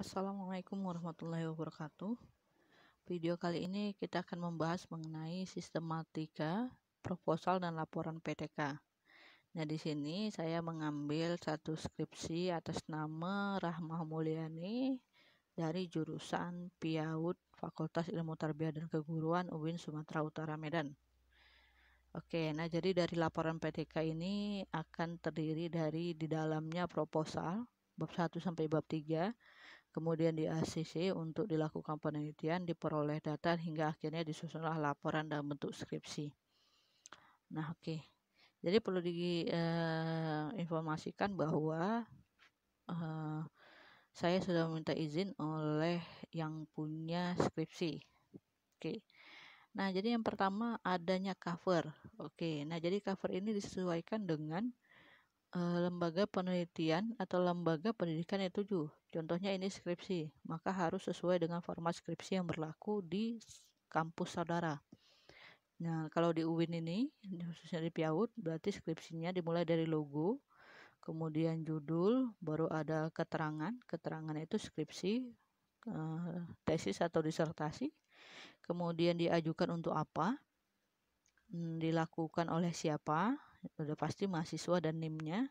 Assalamualaikum warahmatullahi wabarakatuh. Video kali ini kita akan membahas mengenai sistematika proposal dan laporan PTK. Nah, di sini saya mengambil satu skripsi atas nama Rahmah Mulyani dari jurusan PIAUD Fakultas Ilmu Tarbiyah dan Keguruan UIN Sumatera Utara Medan. Oke, nah jadi dari laporan PTK ini akan terdiri dari di dalamnya proposal bab 1 sampai bab 3. Kemudian di ACC untuk dilakukan penelitian, diperoleh data hingga akhirnya disusunlah laporan dalam bentuk skripsi. Nah, oke. Jadi perlu diinformasikan bahwa saya sudah meminta izin oleh yang punya skripsi. Oke. Nah, jadi yang pertama adanya cover. Oke. Nah, jadi cover ini disesuaikan dengan lembaga penelitian atau lembaga pendidikan yang tuju. Contohnya ini skripsi, maka harus sesuai dengan format skripsi yang berlaku di kampus saudara. Nah, kalau di UIN ini, khususnya di PIAUD, berarti skripsinya dimulai dari logo, kemudian judul, baru ada keterangan. Keterangan itu skripsi, tesis atau disertasi, kemudian diajukan untuk apa, dilakukan oleh siapa, udah pasti mahasiswa dan NIM-nya,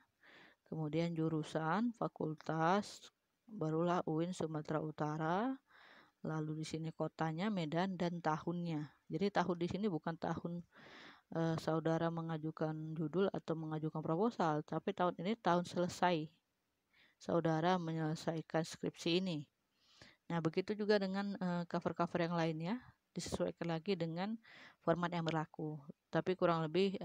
kemudian jurusan, fakultas, barulah UIN Sumatera Utara, lalu di sini kotanya Medan dan tahunnya. Jadi tahun di sini bukan tahun saudara mengajukan judul atau mengajukan proposal, tapi tahun ini tahun selesai saudara menyelesaikan skripsi ini. Nah, begitu juga dengan cover-cover yang lainnya, disesuaikan lagi dengan format yang berlaku. Tapi kurang lebih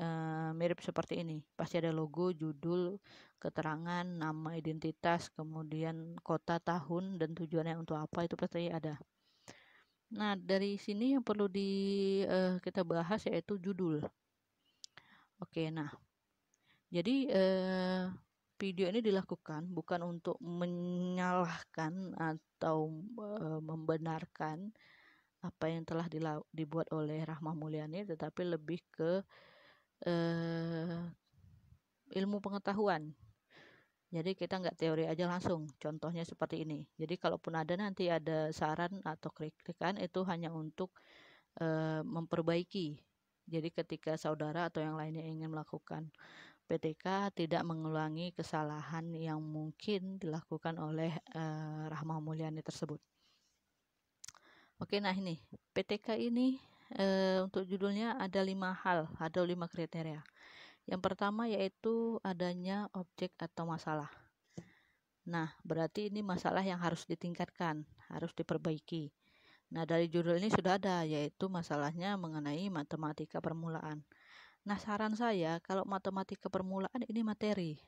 mirip seperti ini. Pasti ada logo, judul, keterangan, nama identitas, kemudian kota, tahun, dan tujuannya untuk apa, itu pasti ada. Nah, dari sini yang perlu kita bahas yaitu judul. Oke, nah. Jadi video ini dilakukan bukan untuk menyalahkan atau membenarkan apa yang telah dibuat oleh Rahmah Mulyani, tetapi lebih ke ilmu pengetahuan. Jadi kita nggak teori aja langsung. Contohnya seperti ini. Jadi kalaupun ada nanti ada saran atau kritikan, itu hanya untuk memperbaiki. Jadi ketika saudara atau yang lainnya ingin melakukan PTK tidak mengulangi kesalahan yang mungkin dilakukan oleh Rahmah Mulyani tersebut. Oke, nah ini PTK ini untuk judulnya ada 5 hal, ada 5 kriteria. Yang pertama yaitu adanya objek atau masalah. Nah, berarti ini masalah yang harus ditingkatkan, harus diperbaiki. Nah, dari judul ini sudah ada, yaitu masalahnya mengenai matematika permulaan. Nah, saran saya kalau matematika permulaan ini materi.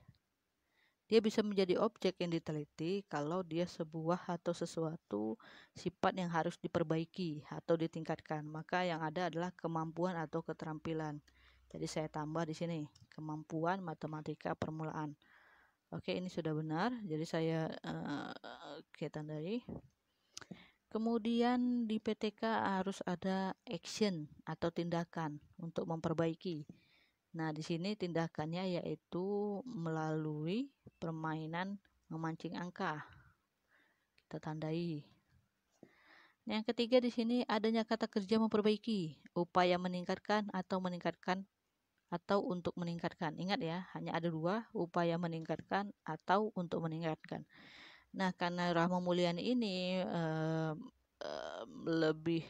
Dia bisa menjadi objek yang diteliti kalau dia sebuah atau sesuatu sifat yang harus diperbaiki atau ditingkatkan. Maka yang ada adalah kemampuan atau keterampilan. Jadi saya tambah di sini, kemampuan matematika permulaan. Oke, ini sudah benar. Jadi saya tandai. Kemudian di PTK harus ada action atau tindakan untuk memperbaiki. Nah, di sini tindakannya yaitu melalui permainan memancing angka. Kita tandai. Nah, yang ketiga di sini adanya kata kerja memperbaiki, upaya meningkatkan atau untuk meningkatkan. Ingat ya, hanya ada 2, upaya meningkatkan atau untuk meningkatkan. Nah, karena Rahmah Mulyani ini lebih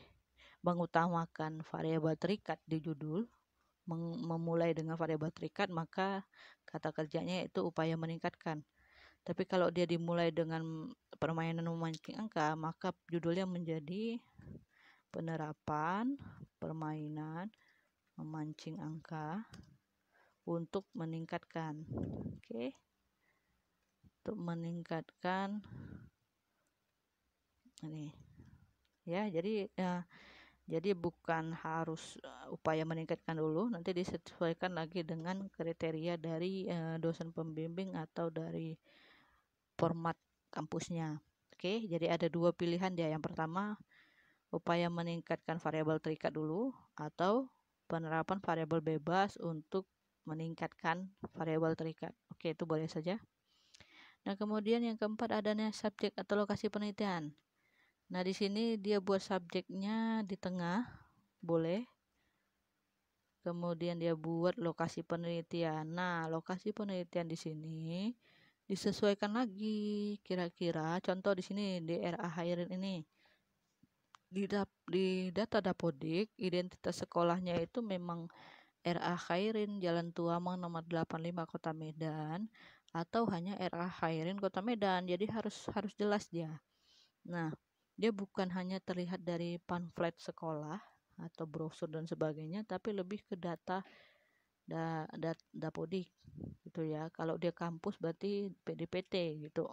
mengutamakan variabel terikat di judul, memulai dengan variabel terikat, maka kata kerjanya itu upaya meningkatkan. Tapi kalau dia dimulai dengan permainan memancing angka, maka judulnya menjadi penerapan permainan memancing angka untuk meningkatkan. Oke. Untuk meningkatkan ini. Ya, jadi bukan harus upaya meningkatkan dulu, nanti disesuaikan lagi dengan kriteria dari dosen pembimbing atau dari format kampusnya. Oke, jadi ada 2 pilihan dia. Yang pertama, upaya meningkatkan variabel terikat dulu atau penerapan variabel bebas untuk meningkatkan variabel terikat. Oke, itu boleh saja. Nah, kemudian yang keempat adanya subjek atau lokasi penelitian. Nah, di sini dia buat subjeknya di tengah, boleh. Kemudian dia buat lokasi penelitian. Nah, lokasi penelitian di sini disesuaikan lagi. Kira-kira contoh di sini di RA Hairin ini. Di data Dapodik, identitas sekolahnya itu memang RA Khairin Jalan Tuamang nomor 85 Kota Medan atau hanya RA Khairin Kota Medan. Jadi harus jelas dia. Nah, dia bukan hanya terlihat dari pamflet sekolah atau brosur dan sebagainya, tapi lebih ke data Dapodik gitu ya. Kalau dia kampus berarti PDPT gitu.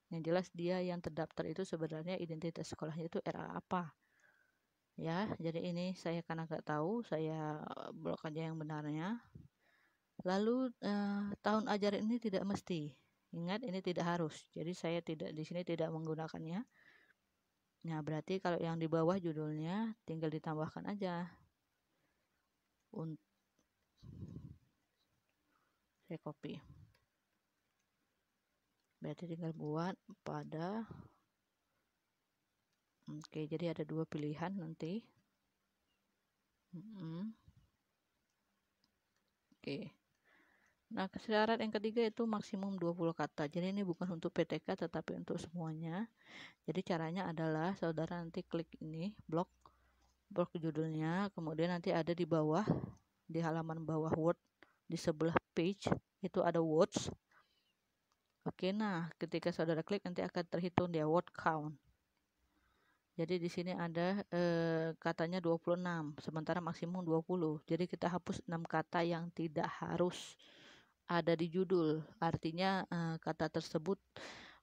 Yang jelas dia yang terdaftar itu sebenarnya identitas sekolahnya itu RA apa. Ya, jadi ini saya karena nggak tahu, saya blok aja yang benarnya. Lalu tahun ajaran ini tidak mesti. Ingat ini tidak harus. Jadi saya tidak di sini tidak menggunakannya. Nah, berarti kalau yang di bawah judulnya tinggal ditambahkan aja. Saya copy. Berarti tinggal buat pada. Oke, jadi ada dua pilihan nanti. Oke. Nah, syarat yang ketiga itu maksimum 20 kata. Jadi ini bukan untuk PTK tetapi untuk semuanya. Jadi caranya adalah saudara nanti klik ini blok judulnya, kemudian nanti ada di bawah di halaman bawah Word di sebelah page itu ada words. Oke, nah ketika saudara klik nanti akan terhitung dia word count. Jadi di sini ada katanya 26, sementara maksimum 20. Jadi kita hapus 6 kata yang tidak harus ada di judul. Artinya kata tersebut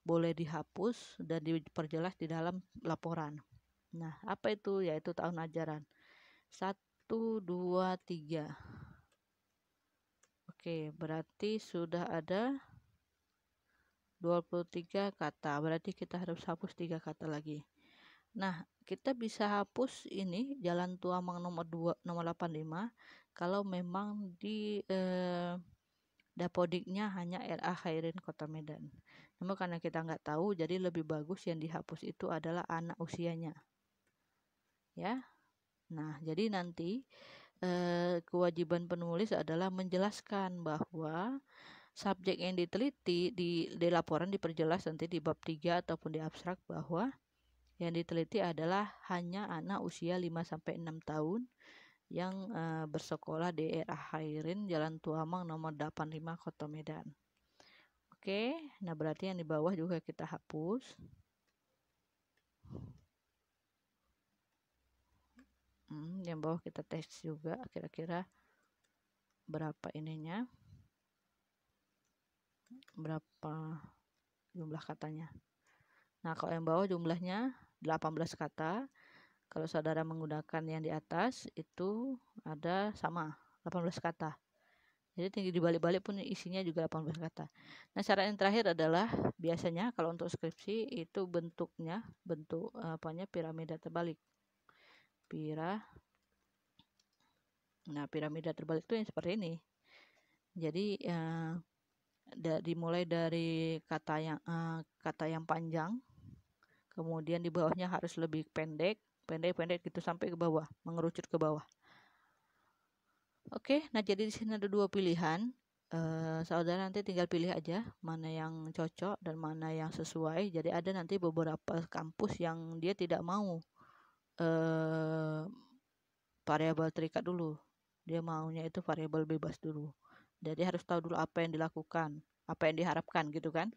boleh dihapus dan diperjelas di dalam laporan. Nah, apa itu? Yaitu tahun ajaran 1, 2, 3. Oke, berarti sudah ada 23 kata. Berarti kita harus hapus 3 kata lagi. Nah, kita bisa hapus ini Jalan Tuamang nomor 85 kalau memang di Dapodiknya hanya RA Khairin Kota Medan. Namun karena kita nggak tahu, jadi lebih bagus yang dihapus itu adalah anak usianya. Ya. Nah, jadi nanti kewajiban penulis adalah menjelaskan bahwa subjek yang diteliti di laporan diperjelas nanti di bab 3 ataupun di abstrak bahwa yang diteliti adalah hanya anak usia 5-6 tahun yang bersekolah di RA Khairin Jalan Tuamang nomor 85 Kota Medan. Oke, nah berarti yang di bawah juga kita hapus. Yang bawah kita tes juga kira-kira berapa ininya, berapa jumlah katanya. Nah, kalau yang bawah jumlahnya 18 kata. Kalau saudara menggunakan yang di atas itu ada sama 18 kata. Jadi tinggi dibalik-balik pun isinya juga 18 kata. Nah, syarat yang terakhir adalah biasanya kalau untuk skripsi itu bentuk piramida terbalik. Nah, piramida terbalik itu yang seperti ini. Jadi dimulai dari kata yang panjang, kemudian di bawahnya harus lebih pendek gitu sampai ke bawah, mengerucut ke bawah. Oke, nah jadi di sini ada dua pilihan. Saudara nanti tinggal pilih aja mana yang cocok dan mana yang sesuai. Jadi ada nanti beberapa kampus yang dia tidak mau variabel terikat dulu. Dia maunya itu variabel bebas dulu. Jadi harus tahu dulu apa yang dilakukan, apa yang diharapkan gitu kan.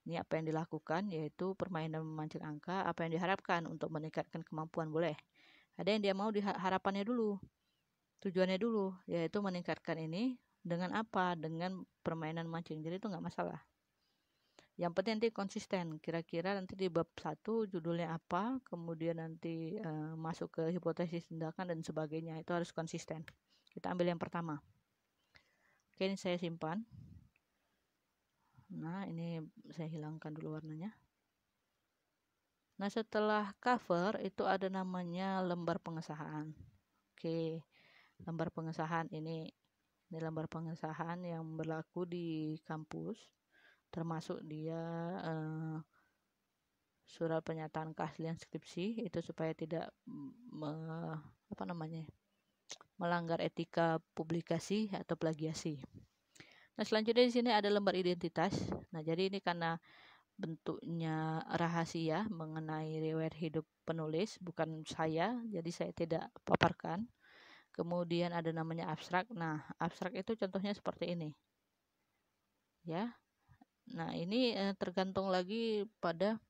Ini apa yang dilakukan yaitu permainan memancing angka, apa yang diharapkan untuk meningkatkan kemampuan boleh. Ada yang dia mau harapannya dulu, tujuannya dulu, yaitu meningkatkan ini dengan apa? Dengan permainan mancing. Jadi itu nggak masalah. Yang penting nanti konsisten. Kira-kira nanti di bab 1 judulnya apa, kemudian nanti masuk ke hipotesis tindakan dan sebagainya. Itu harus konsisten. Kita ambil yang pertama. Oke, ini saya simpan. Nah, ini saya hilangkan dulu warnanya. Nah, setelah cover itu ada namanya lembar pengesahan. Oke, lembar pengesahan ini lembar pengesahan yang berlaku di kampus. termasuk dia surat pernyataan keaslian skripsi, itu supaya tidak melanggar etika publikasi atau plagiasi. Nah, selanjutnya di sini ada lembar identitas. Nah, jadi ini karena bentuknya rahasia mengenai riwayat hidup penulis, bukan saya, jadi saya tidak paparkan. Kemudian ada namanya abstrak. Nah, abstrak itu contohnya seperti ini. Ya. Nah, ini tergantung lagi pada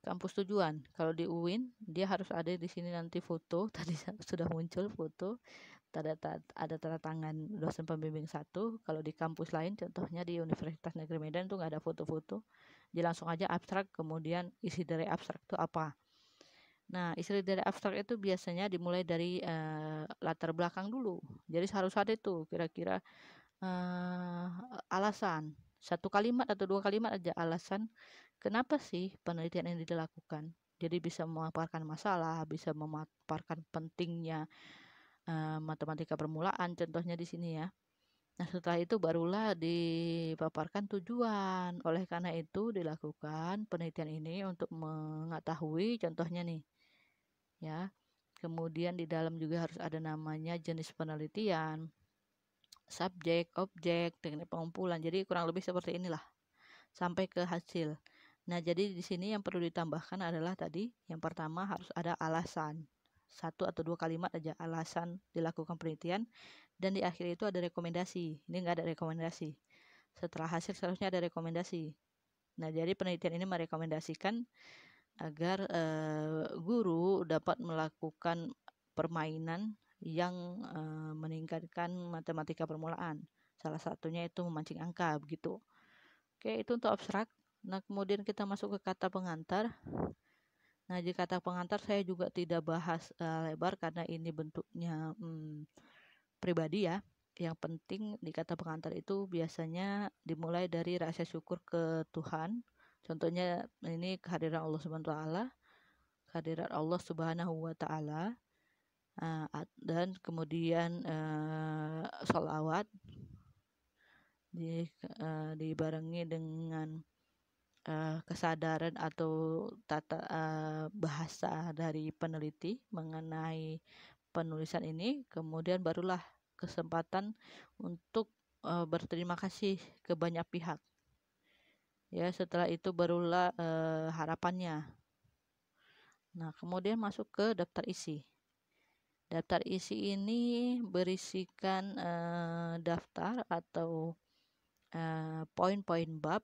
kampus tujuan. Kalau di UIN, dia harus ada di sini nanti foto, tadi sudah muncul foto, ada tanda tangan dosen pembimbing 1. Kalau di kampus lain, contohnya di Universitas Negeri Medan tuh nggak ada foto-foto. Jadi langsung aja abstrak, kemudian isi dari abstrak itu apa. Nah, isi dari abstrak itu biasanya dimulai dari latar belakang dulu. Jadi harus ada itu kira-kira alasan. 1 kalimat atau 2 kalimat aja alasan kenapa sih penelitian ini dilakukan. Jadi bisa memaparkan masalah, bisa memaparkan pentingnya matematika permulaan, contohnya di sini ya. Nah, setelah itu barulah dipaparkan tujuan. Oleh karena itu dilakukan penelitian ini untuk mengetahui, contohnya nih, ya. Kemudian di dalam juga harus ada namanya jenis penelitian, subjek, objek, teknik pengumpulan. Jadi kurang lebih seperti inilah sampai ke hasil. Nah, jadi di sini yang perlu ditambahkan adalah tadi yang pertama harus ada alasan. 1 atau 2 kalimat aja alasan dilakukan penelitian, dan di akhir itu ada rekomendasi. Ini enggak ada rekomendasi. Setelah hasil seharusnya ada rekomendasi. Nah, jadi penelitian ini merekomendasikan agar guru dapat melakukan permainan yang meningkatkan matematika permulaan. Salah satunya itu memancing angka begitu. Oke, itu untuk abstrak. Nah, kemudian kita masuk ke kata pengantar. Nah, di kata pengantar saya juga tidak bahas lebar karena ini bentuknya pribadi ya. Yang penting di kata pengantar itu biasanya dimulai dari rasa syukur ke Tuhan. Contohnya ini kehadiran Allah Subhanahu wa taala, kehadiran Allah Subhanahu wa taala, dan kemudian sholawat dibarengi dengan kesadaran atau tata bahasa dari peneliti mengenai penulisan ini, kemudian barulah kesempatan untuk berterima kasih ke banyak pihak. Ya, setelah itu barulah harapannya. Nah, kemudian masuk ke daftar isi. Daftar isi ini berisikan daftar atau poin-poin bab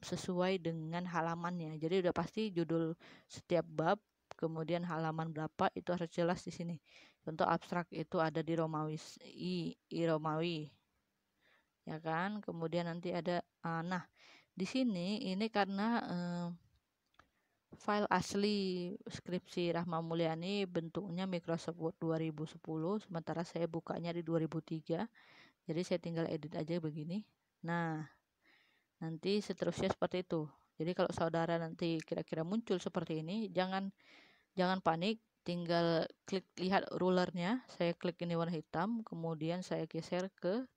sesuai dengan halamannya. Jadi udah pasti judul setiap bab, kemudian halaman berapa itu harus jelas di sini. Contoh abstrak itu ada di Romawi I Romawi. Ya kan? Kemudian nanti ada nah, di sini ini karena file asli skripsi Rahma Mulyani bentuknya Microsoft Word 2010, sementara saya bukanya di 2003. Jadi saya tinggal edit aja begini. Nah, nanti seterusnya seperti itu. Jadi kalau saudara nanti kira-kira muncul seperti ini, jangan panik, tinggal klik lihat rulernya. Saya klik ini warna hitam, kemudian saya geser ke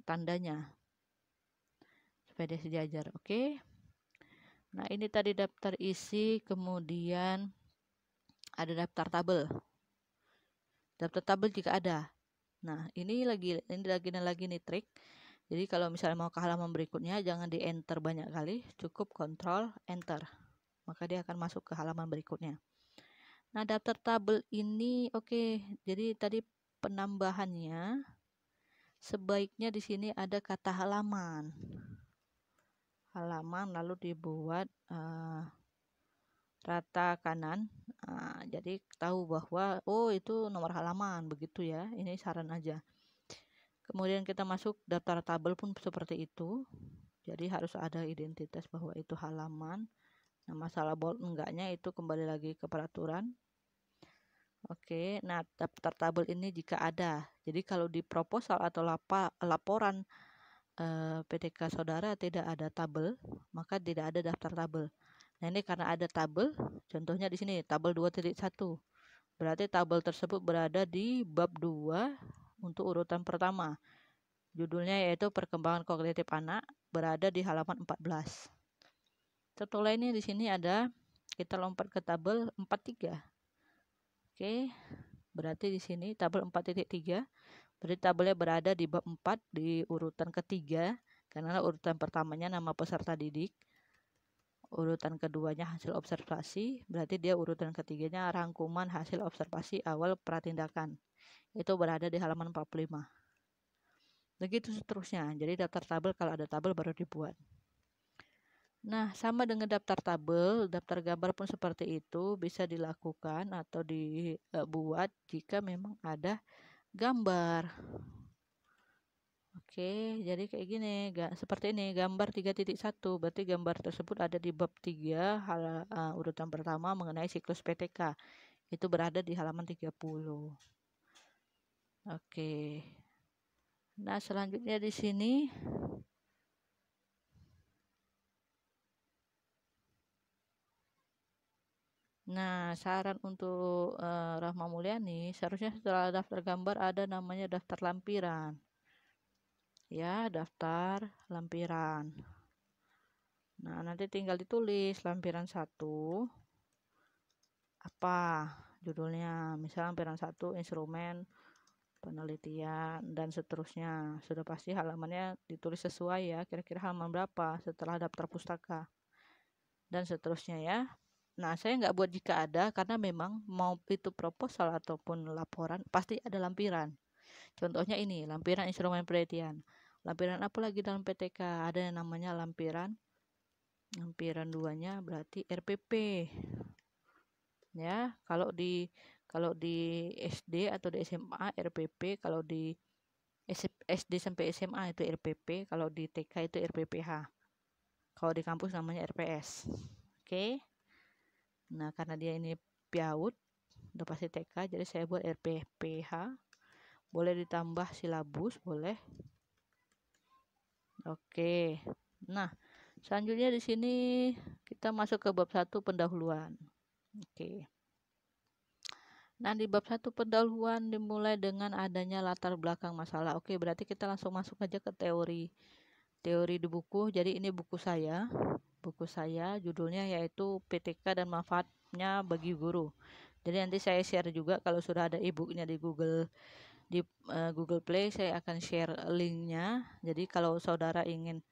tandanya supaya dia sejajar. Oke. Nah, ini tadi daftar isi, kemudian ada daftar tabel. Daftar tabel jika ada. Nah, ini lagi nih trik. Jadi kalau misalnya mau ke halaman berikutnya, jangan di enter banyak kali, cukup kontrol enter. Maka dia akan masuk ke halaman berikutnya. Nah, daftar tabel ini oke. Jadi tadi penambahannya sebaiknya di sini ada kata halaman. Halaman lalu dibuat rata kanan. Jadi tahu bahwa itu nomor halaman begitu ya. Ini saran aja. Kemudian kita masuk daftar tabel pun seperti itu. Jadi harus ada identitas bahwa itu halaman. Nah, masalah bold enggaknya itu kembali lagi ke peraturan. Oke, nah daftar tabel ini jika ada. Jadi kalau di proposal atau laporan PTK saudara tidak ada tabel, maka tidak ada daftar tabel. Nah, ini karena ada tabel, contohnya di sini tabel 2.1. Berarti tabel tersebut berada di bab 2 untuk urutan pertama. Judulnya yaitu Perkembangan Kognitif Anak, berada di halaman 14. Setelah ini di sini ada, kita lompat ke tabel 43. Oke, berarti di sini tabel 4.3, berarti tabelnya berada di bab 4 di urutan ketiga, karena urutan pertamanya nama peserta didik, urutan keduanya hasil observasi, berarti dia urutan ketiganya rangkuman hasil observasi awal pratindakan. Itu berada di halaman 45. Begitu seterusnya. Jadi daftar tabel, kalau ada tabel baru dibuat. Nah, sama dengan daftar tabel, daftar gambar pun seperti itu, bisa dilakukan atau dibuat jika memang ada gambar. Oke, jadi kayak gini, seperti ini, gambar 3.1, berarti gambar tersebut ada di bab 3, urutan pertama mengenai siklus PTK. Itu berada di halaman 30. Oke. Nah, selanjutnya di sini saran untuk Rahma Mulyani, seharusnya setelah daftar gambar ada namanya daftar lampiran. Ya, daftar lampiran. Nah, nanti tinggal ditulis lampiran 1 apa judulnya. Misalnya lampiran 1 instrumen penelitian dan seterusnya. Sudah pasti halamannya ditulis sesuai ya, kira-kira halaman berapa setelah daftar pustaka dan seterusnya ya. Nah, saya nggak buat jika ada, karena memang mau itu proposal ataupun laporan pasti ada lampiran. Contohnya ini, lampiran instrumen penelitian. Lampiran apa lagi dalam PTK? Ada yang namanya lampiran 2-nya berarti RPP. Ya, kalau di SD atau di SMA RPP, kalau di SD sampai SMA itu RPP, kalau di TK itu RPPH. Kalau di kampus namanya RPS. Oke. Nah, karena dia ini PIAUD, udah pasti TK, jadi saya buat RPPH. Boleh ditambah silabus, boleh. Oke. Nah, selanjutnya di sini kita masuk ke bab 1 pendahuluan. Oke. Nah, di bab 1 pendahuluan dimulai dengan adanya latar belakang masalah. Oke, berarti kita langsung masuk aja ke teori. Teori di buku. Jadi ini buku saya. Buku saya judulnya yaitu PTK dan manfaatnya bagi guru. Jadi nanti saya share juga kalau sudah ada e-booknya di Google Play, saya akan share linknya. Jadi kalau saudara ingin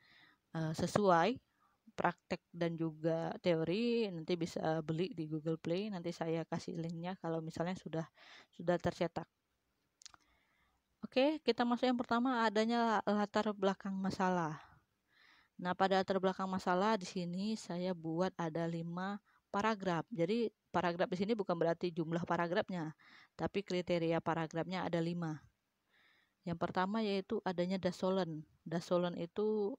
sesuai praktek dan juga teori, nanti bisa beli di Google Play. Nanti saya kasih linknya kalau misalnya sudah tercetak. Oke, kita masuk yang pertama, adanya latar belakang masalah. Nah, pada latar belakang masalah di sini saya buat ada 5 paragraf. Jadi paragraf di sini bukan berarti jumlah paragrafnya, tapi kriteria paragrafnya ada 5. Yang pertama yaitu adanya dasolen. Dasolen itu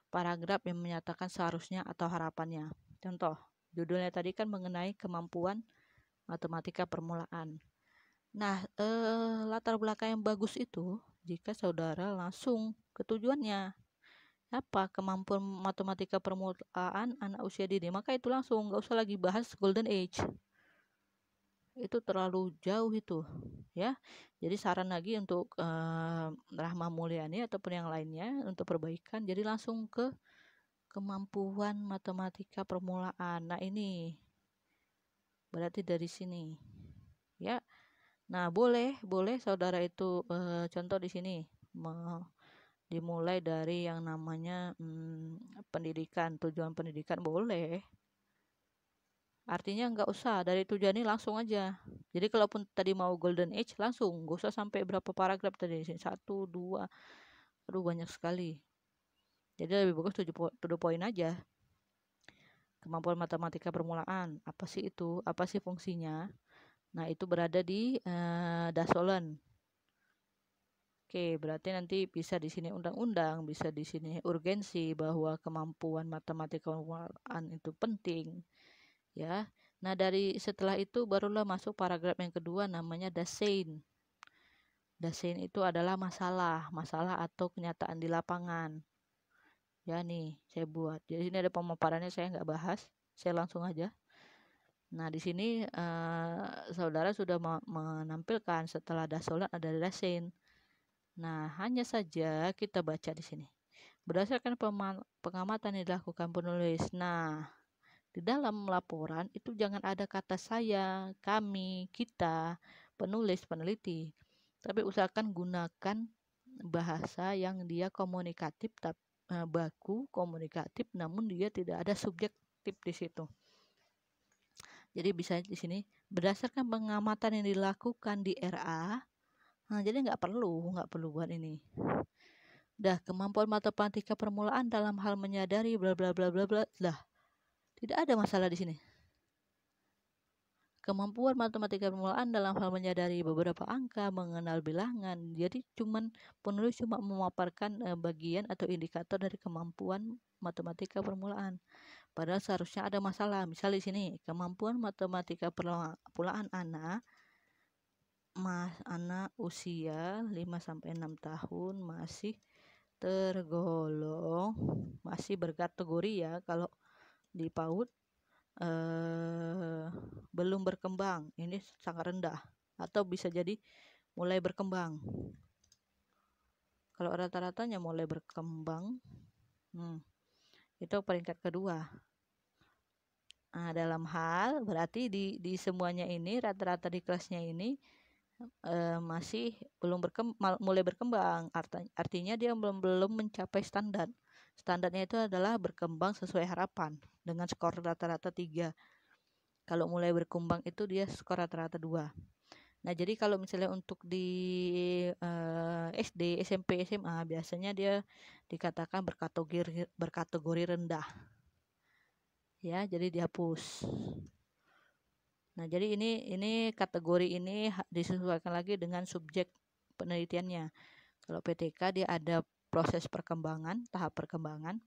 paragraf yang menyatakan seharusnya atau harapannya. Contoh, judulnya tadi kan mengenai kemampuan matematika permulaan. Nah, latar belakang yang bagus itu jika saudara langsung ke tujuannya. Apa kemampuan matematika permulaan anak usia dini, maka itu langsung, nggak usah lagi bahas golden age, itu terlalu jauh itu ya. Jadi saran lagi untuk Rahma Mulyani ataupun yang lainnya untuk perbaikan, jadi langsung ke kemampuan matematika permulaan. Nah, ini berarti dari sini ya. Nah, boleh saudara itu contoh di sini dimulai dari yang namanya pendidikan, tujuan pendidikan, boleh. Artinya nggak usah dari tujuan ini, langsung aja. Jadi kalaupun tadi mau golden age, langsung, nggak usah sampai berapa paragraf tadi, 1, 2, aduh banyak sekali. Jadi lebih bagus to the point aja. Kemampuan matematika permulaan, apa sih itu? Apa sih fungsinya? Nah, itu berada di dasolen. Oke, berarti nanti bisa di sini undang-undang, bisa di sini urgensi bahwa kemampuan matematika permulaan itu penting, ya. Nah, dari setelah itu barulah masuk paragraf yang kedua, namanya dasein. Dasein itu adalah masalah atau kenyataan di lapangan. Ya nih, saya buat. Jadi ini ada pemaparannya, saya nggak bahas, saya langsung aja. Nah, di sini saudara sudah menampilkan setelah dasolen ada dasein. Nah, hanya saja kita baca di sini. Berdasarkan pengamatan yang dilakukan penulis. Nah, di dalam laporan itu jangan ada kata saya, kami, kita, penulis, peneliti. Tapi usahakan gunakan bahasa yang dia komunikatif, baku, komunikatif, namun dia tidak ada subjektif di situ. Jadi bisa di sini berdasarkan pengamatan yang dilakukan di RA. Nah, jadi nggak perlu buat ini. Dah, kemampuan matematika permulaan dalam hal menyadari bla bla bla bla bla. Lah, tidak ada masalah di sini. Kemampuan matematika permulaan dalam hal menyadari beberapa angka, mengenal bilangan. Jadi penulis cuma memaparkan bagian atau indikator dari kemampuan matematika permulaan. Padahal seharusnya ada masalah. Misal di sini, kemampuan matematika permulaan anak usia 5 sampai 6 tahun masih tergolong masih berkategori ya, kalau di PAUD belum berkembang, ini sangat rendah, atau bisa jadi mulai berkembang. Kalau rata-ratanya mulai berkembang, itu peringkat kedua. Nah, dalam hal berarti di semuanya ini rata-rata di kelasnya ini masih belum mulai berkembang. Artinya dia belum mencapai standar. Standarnya itu adalah berkembang sesuai harapan dengan skor rata-rata 3. Kalau mulai berkembang itu dia skor rata-rata 2. Nah, jadi kalau misalnya untuk di SD, SMP, SMA biasanya dia dikatakan berkategori rendah. Ya, jadi dihapus. Nah, jadi ini kategori ini disesuaikan lagi dengan subjek penelitiannya. Kalau PTK dia ada proses perkembangan, tahap perkembangan.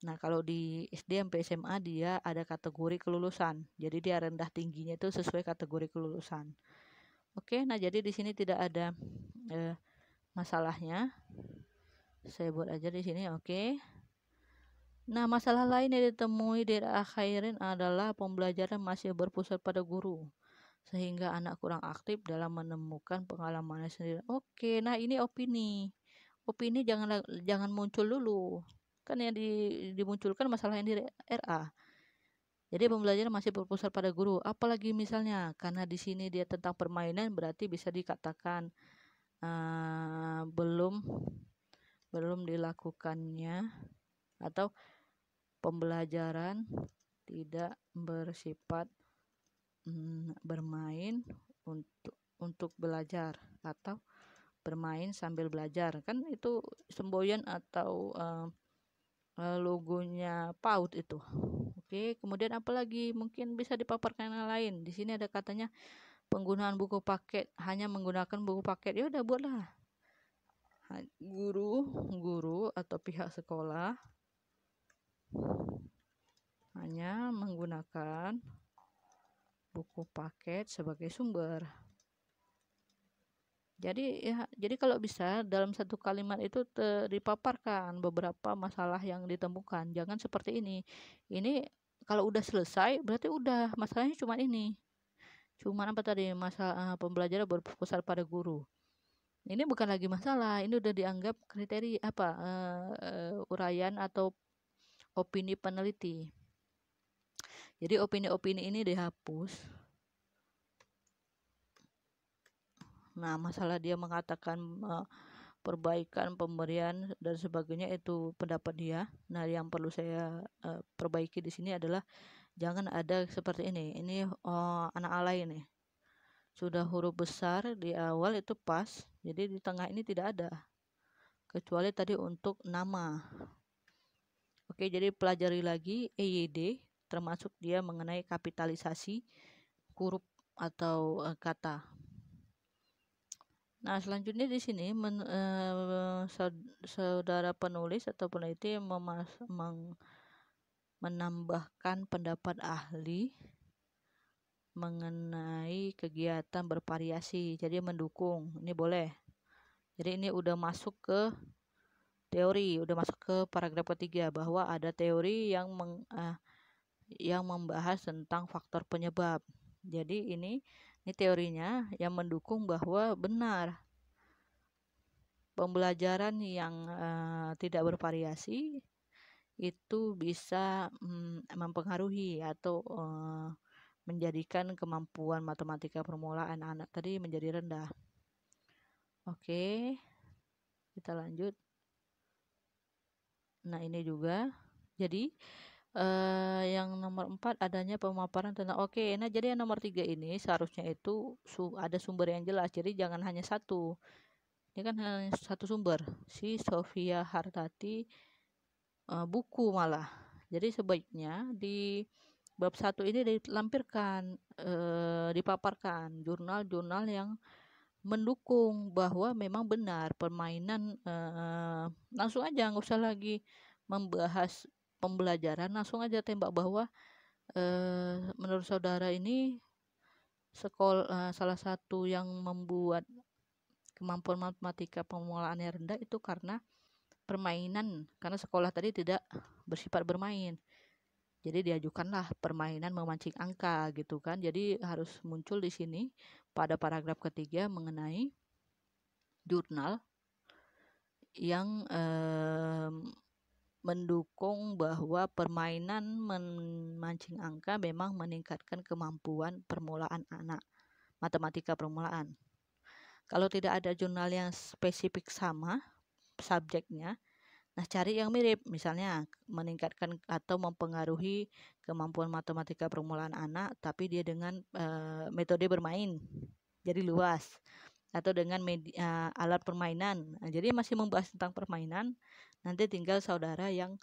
Nah, kalau di SD sampai SMA dia ada kategori kelulusan. Jadi dia rendah tingginya itu sesuai kategori kelulusan. Oke, nah jadi di sini tidak ada masalahnya. Saya buat aja di sini, oke. Nah, masalah lain yang ditemui di akhirin adalah pembelajaran masih berpusat pada guru, sehingga anak kurang aktif dalam menemukan pengalamannya sendiri. Oke, nah ini opini. Opini jangan muncul dulu. Kan yang dimunculkan masalah yang di RA. Jadi pembelajaran masih berpusat pada guru. Apalagi misalnya karena di sini dia tentang permainan, berarti bisa dikatakan belum dilakukannya atau pembelajaran tidak bersifat bermain untuk belajar atau bermain sambil belajar. Kan itu semboyan atau logonya PAUD itu. Oke, kemudian apalagi mungkin bisa dipaparkan yang lain. Di sini ada katanya penggunaan buku paket, hanya menggunakan buku paket. Ya udah buatlah. Guru atau pihak sekolah hanya menggunakan buku paket sebagai sumber. Jadi kalau bisa dalam satu kalimat itu dipaparkan beberapa masalah yang ditemukan. Jangan seperti ini. Ini kalau udah selesai berarti udah masalahnya cuma ini. Cuman apa tadi, masalah pembelajaran berpusat pada guru. Ini bukan lagi masalah, ini udah dianggap kriteria uraian atau opini peneliti. Jadi opini-opini ini dihapus. Nah, masalah dia mengatakan perbaikan pemberian dan sebagainya itu pendapat dia. Nah, yang perlu saya perbaiki di sini adalah jangan ada seperti ini. Ini anak alay nih. Sudah huruf besar di awal itu pas, jadi di tengah ini tidak ada. Kecuali tadi untuk nama. Oke, jadi pelajari lagi EYD, termasuk dia mengenai kapitalisasi huruf atau kata. Nah, selanjutnya di sini saudara penulis atau peneliti menambahkan pendapat ahli mengenai kegiatan bervariasi. Jadi mendukung, ini boleh. Jadi ini udah masuk ke teori, udah masuk ke paragraf ketiga bahwa ada teori yang membahas tentang faktor penyebab. Jadi ini teorinya yang mendukung bahwa benar pembelajaran yang tidak bervariasi itu bisa mempengaruhi atau menjadikan kemampuan matematika permulaan anak tadi menjadi rendah. Oke, kita lanjut. Nah, ini juga. Jadi yang nomor 4 adanya pemaparan tentang nah jadi yang nomor 3 ini seharusnya itu ada sumber yang jelas. Jadi jangan hanya satu. Ini kan hanya satu sumber, si Sofia Hartati buku malah. Jadi sebaiknya di bab 1 ini dilampirkan, dipaparkan jurnal-jurnal yang mendukung bahwa memang benar permainan, langsung aja nggak usah lagi membahas pembelajaran, langsung aja tembak bahwa menurut saudara ini salah satu yang membuat kemampuan matematika permulaannya rendah itu karena permainan, karena sekolah tadi tidak bersifat bermain. Jadi diajukanlah permainan memancing angka gitu kan. Jadi harus muncul di sini pada paragraf ketiga mengenai jurnal yang mendukung bahwa permainan memancing angka memang meningkatkan kemampuan permulaan anak, matematika permulaan. Kalau tidak ada jurnal yang spesifik sama subjeknya, nah cari yang mirip, misalnya meningkatkan atau mempengaruhi kemampuan matematika permulaan anak, tapi dia dengan metode bermain, jadi luas, atau dengan alat permainan. Nah, jadi masih membahas tentang permainan, nanti tinggal saudara yang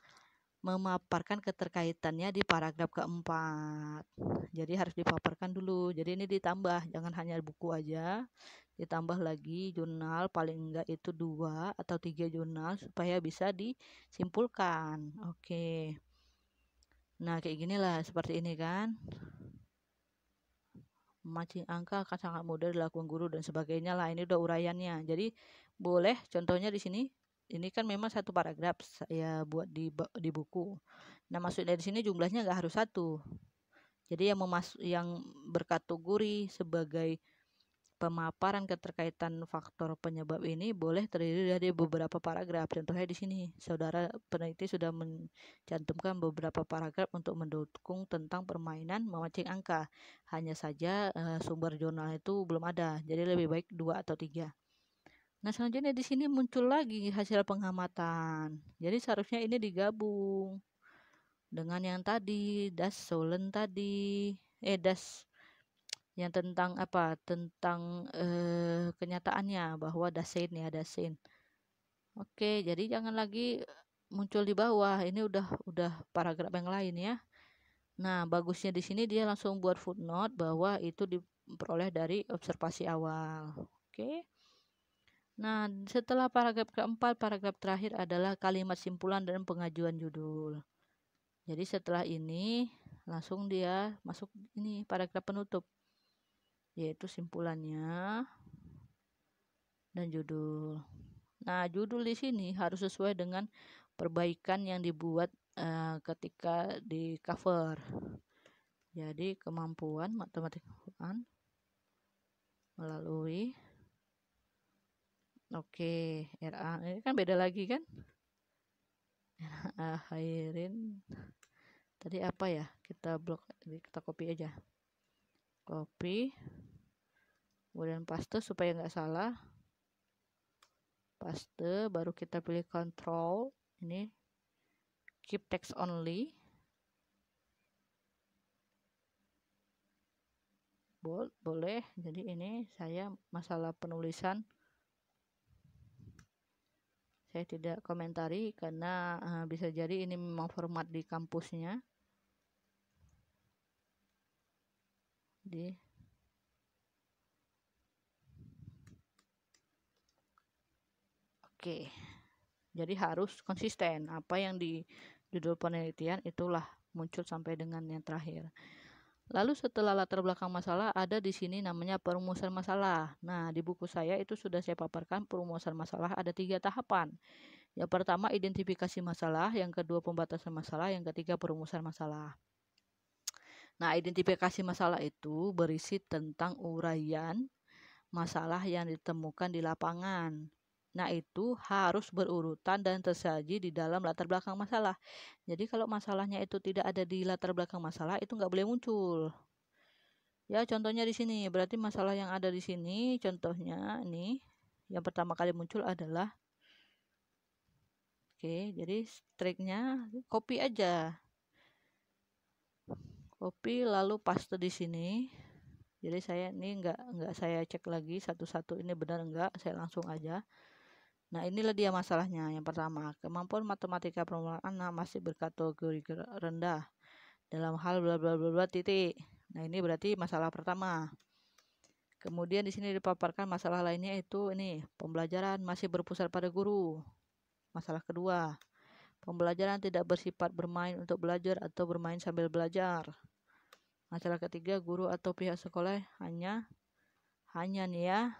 memaparkan keterkaitannya di paragraf keempat. Jadi harus dipaparkan dulu. Jadi ini ditambah, jangan hanya buku aja, ditambah lagi jurnal, paling enggak itu 2 atau 3 jurnal supaya bisa disimpulkan. Oke. Nah, kayak ginilah, seperti ini kan. Memancing angka akan sangat mudah dilakukan guru dan sebagainya lah. Ini udah uraiannya. Jadi boleh contohnya di sini. Ini kan memang satu paragraf saya buat di buku. Nah, maksudnya di sini jumlahnya nggak harus 1. Jadi yang berkategori sebagai pemaparan keterkaitan faktor penyebab ini boleh terdiri dari beberapa paragraf. Contohnya di sini, saudara peneliti sudah mencantumkan beberapa paragraf untuk mendukung tentang permainan memancing angka. Hanya saja sumber jurnal itu belum ada, jadi lebih baik 2 atau 3. Nah, selanjutnya di sini muncul lagi hasil pengamatan. Jadi seharusnya ini digabung dengan yang tadi, das Solen tadi, das yang tentang apa? Tentang kenyataannya bahwa dasein ya, dasein. Oke, jadi jangan lagi muncul di bawah. Ini udah paragraf yang lain ya. Nah, bagusnya di sini dia langsung buat footnote bahwa itu diperoleh dari observasi awal. Oke. Nah, setelah paragraf keempat, paragraf terakhir adalah kalimat simpulan dan pengajuan judul. Jadi setelah ini langsung dia masuk ini paragraf penutup, yaitu simpulannya dan judul. Nah, judul di sini harus sesuai dengan perbaikan yang dibuat ketika di cover. Jadi kemampuan matematika melalui RA ini kan beda lagi kan? Akhirin tadi apa ya? Kita copy aja. Copy. Kemudian paste supaya nggak salah. Paste, baru kita pilih control. Ini keep text only. Boleh. Jadi ini saya masalah penulisan saya tidak komentari karena bisa jadi ini memang format di kampusnya. Oke. Jadi harus konsisten. Apa yang di judul penelitian itulah muncul sampai dengan yang terakhir. Lalu setelah latar belakang masalah ada di sini namanya perumusan masalah. Nah, di buku saya itu sudah saya paparkan perumusan masalah ada 3 tahapan. Yang pertama identifikasi masalah, yang kedua pembatasan masalah, yang ketiga perumusan masalah. Nah, identifikasi masalah itu berisi tentang uraian masalah yang ditemukan di lapangan. Nah, itu harus berurutan dan tersaji di dalam latar belakang masalah. Jadi kalau masalahnya itu tidak ada di latar belakang masalah, itu nggak boleh muncul. Ya, contohnya di sini. Berarti masalah yang ada di sini, contohnya ini, yang pertama kali muncul adalah, oke, jadi strike-nya copy aja. Copy lalu paste di sini. Jadi saya ini nggak saya cek lagi satu-satu ini benar enggak, saya langsung aja. Nah, inilah dia masalahnya. Yang pertama, kemampuan matematika permulaan anak masih berkategori rendah dalam hal bla bla bla bla titik. Nah, ini berarti masalah pertama. Kemudian di sini dipaparkan masalah lainnya itu ini, pembelajaran masih berpusat pada guru. Masalah kedua, pembelajaran tidak bersifat bermain untuk belajar atau bermain sambil belajar. Masalah ketiga, guru atau pihak sekolah hanya nih ya,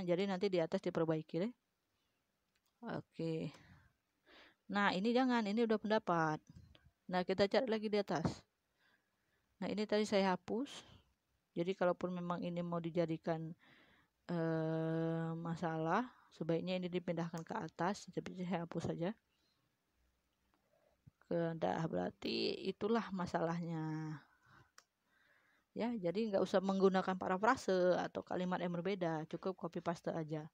jadi nanti di atas diperbaiki deh. Oke. Nah, ini jangan, ini udah pendapat. Nah, kita cari lagi di atas. Nah, ini tadi saya hapus. Jadi kalaupun memang ini mau dijadikan masalah, sebaiknya ini dipindahkan ke atas. Tapi saya hapus saja. Berarti itulah masalahnya. Ya, jadi nggak usah menggunakan parafrase atau kalimat yang berbeda, cukup copy paste aja.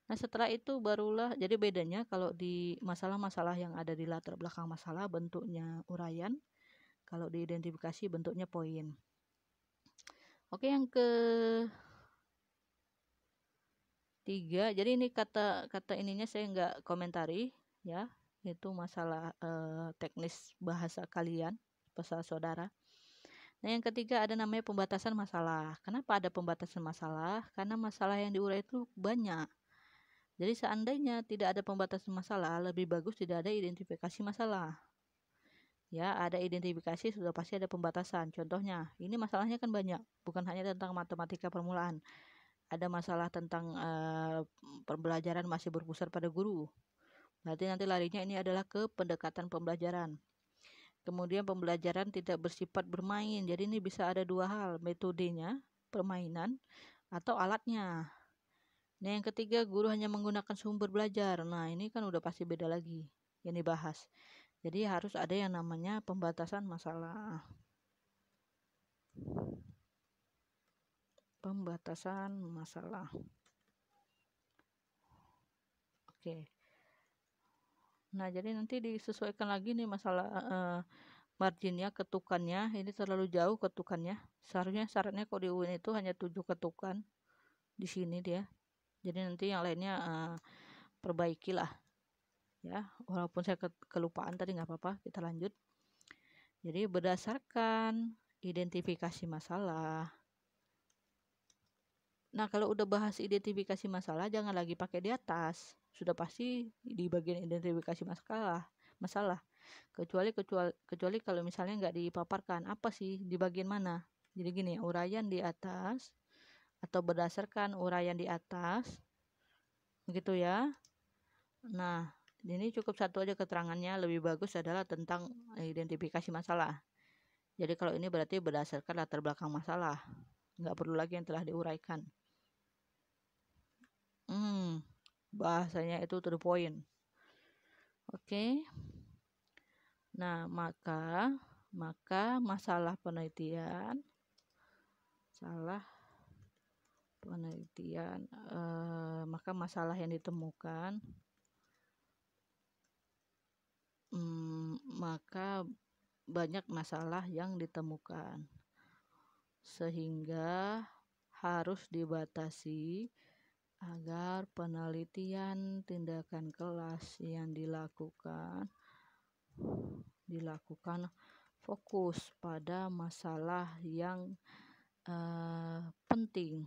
Nah, setelah itu barulah, jadi bedanya kalau di masalah-masalah yang ada di latar belakang masalah bentuknya uraian, kalau diidentifikasi bentuknya poin. Oke, yang ketiga, jadi ini kata ininya saya nggak komentari ya, itu masalah teknis bahasa kalian, bahasa saudara. Nah, yang ketiga ada namanya pembatasan masalah. Kenapa ada pembatasan masalah? Karena masalah yang diurai itu banyak. Jadi seandainya tidak ada pembatasan masalah, lebih bagus tidak ada identifikasi masalah. Ya, ada identifikasi sudah pasti ada pembatasan. Contohnya, ini masalahnya kan banyak, bukan hanya tentang matematika permulaan. Ada masalah tentang pembelajaran masih berpusat pada guru. Berarti nanti larinya ini adalah ke pendekatan pembelajaran. Kemudian pembelajaran tidak bersifat bermain. Jadi ini bisa ada dua hal, metodenya, permainan, atau alatnya. Nah, yang ketiga, guru hanya menggunakan sumber belajar. Nah, ini kan udah pasti beda lagi yang dibahas. Jadi harus ada yang namanya pembatasan masalah. Pembatasan masalah. Oke. Nah, jadi nanti disesuaikan lagi nih masalah marginnya, ketukannya. Ini terlalu jauh ketukannya. Seharusnya syaratnya kalau di UIN itu hanya 7 ketukan. Di sini dia. Jadi nanti yang lainnya perbaikilah. Ya, walaupun saya kelupaan tadi nggak apa-apa, kita lanjut. Jadi berdasarkan identifikasi masalah. Nah, kalau udah bahas identifikasi masalah, jangan lagi pakai di atas. Sudah pasti di bagian identifikasi masalah. Kecuali kalau misalnya nggak dipaparkan, apa sih di bagian mana? Jadi gini, uraian di atas atau berdasarkan uraian di atas, begitu ya. Nah, ini cukup satu aja keterangannya, lebih bagus adalah tentang identifikasi masalah. Jadi kalau ini berarti berdasarkan latar belakang masalah, nggak perlu lagi yang telah diuraikan. Bahasanya itu to the point. Oke. Nah, maka masalah penelitian maka masalah yang ditemukan maka banyak masalah yang ditemukan sehingga harus dibatasi agar penelitian tindakan kelas yang dilakukan fokus pada masalah yang penting.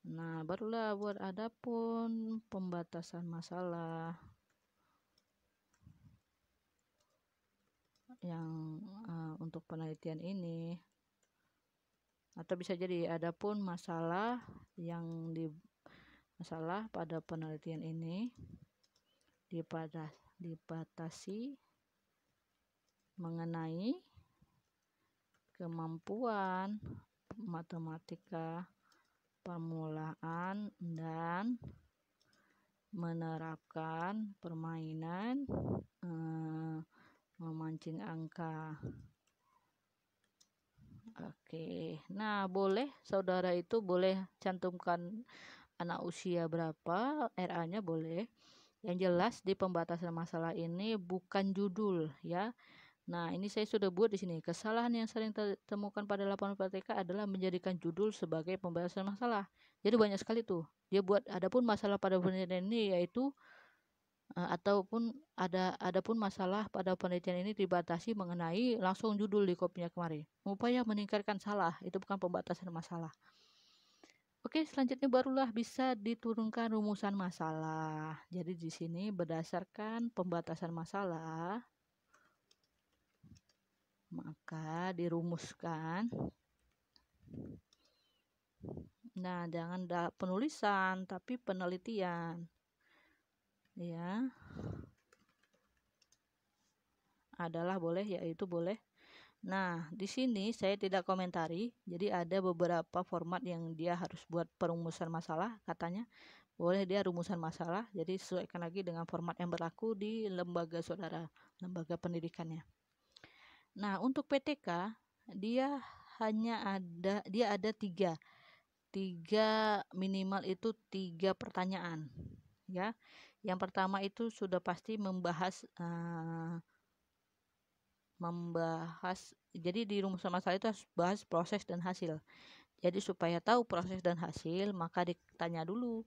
Nah, barulah buat adapun pembatasan masalah yang untuk penelitian ini, atau bisa jadi adapun masalah pada penelitian ini dibatasi mengenai kemampuan matematika permulaan dan menerapkan permainan memancing angka. Oke, nah boleh saudara itu boleh cantumkan anak usia berapa, RA-nya boleh. Yang jelas di pembatasan masalah ini bukan judul ya. Nah, ini saya sudah buat di sini. Kesalahan yang sering ditemukan pada laporan PTK adalah menjadikan judul sebagai pembahasan masalah. Jadi banyak sekali tuh. Dia buat adapun masalah pada penelitian ini yaitu adapun masalah pada penelitian ini dibatasi mengenai langsung judul di kopinya kemarin. Upaya meningkatkan salah, itu bukan pembatasan masalah. Oke, selanjutnya barulah bisa diturunkan rumusan masalah. Jadi di sini berdasarkan pembatasan masalah, maka dirumuskan. Nah, jangan penulisan, tapi penelitian. Ya. Adalah boleh, yaitu boleh. Nah, di sini saya tidak komentari. Jadi ada beberapa format yang dia harus buat perumusan masalah, katanya. Boleh dia rumusan masalah, jadi sesuaikan lagi dengan format yang berlaku di lembaga saudara, lembaga pendidikannya. Nah, untuk PTK dia ada tiga minimal itu 3 pertanyaan ya. Yang pertama itu sudah pasti membahas jadi di rumusan masalah itu harus bahas proses dan hasil. Jadi supaya tahu proses dan hasil, maka ditanya dulu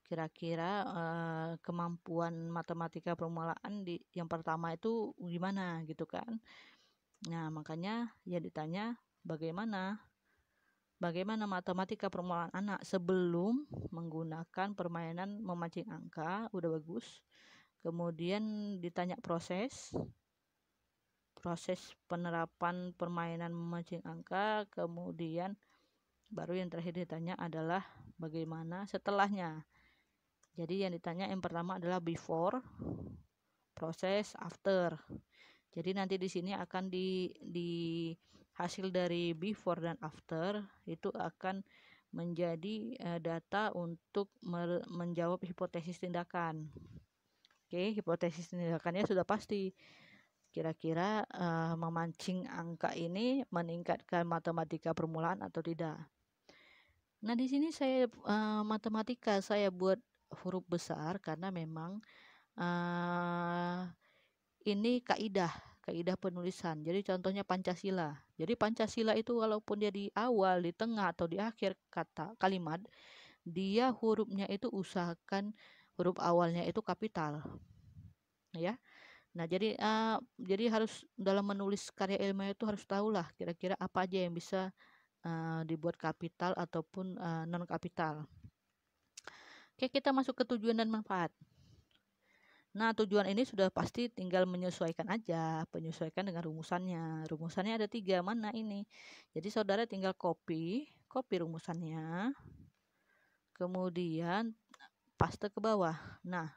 kira-kira kemampuan matematika permulaan yang pertama itu gimana gitu kan. Nah, makanya ya ditanya bagaimana matematika permulaan anak sebelum menggunakan permainan memancing angka, udah bagus. Kemudian ditanya proses penerapan permainan memancing angka, kemudian baru yang terakhir ditanya adalah bagaimana setelahnya. Jadi yang ditanya yang pertama adalah before, proses, after. Jadi nanti di sini akan di hasil dari before dan after itu akan menjadi data untuk menjawab hipotesis tindakan. Oke, hipotesis tindakannya sudah pasti. Kira-kira memancing angka ini meningkatkan matematika permulaan atau tidak. Nah, di sini saya matematika saya buat huruf besar karena memang ini kaidah penulisan. Jadi contohnya Pancasila. Jadi Pancasila itu walaupun dia di awal, di tengah atau di akhir kata kalimat, dia hurufnya itu usahakan huruf awalnya itu kapital. Ya. Nah, jadi harus dalam menulis karya ilmiah itu harus tahulah kira-kira apa aja yang bisa dibuat kapital ataupun non kapital. Oke, kita masuk ke tujuan dan manfaat. Nah, tujuan ini sudah pasti tinggal menyesuaikan aja, penyesuaikan dengan rumusannya. Rumusannya ada 3, mana ini? Jadi saudara tinggal copy rumusannya, kemudian paste ke bawah. Nah,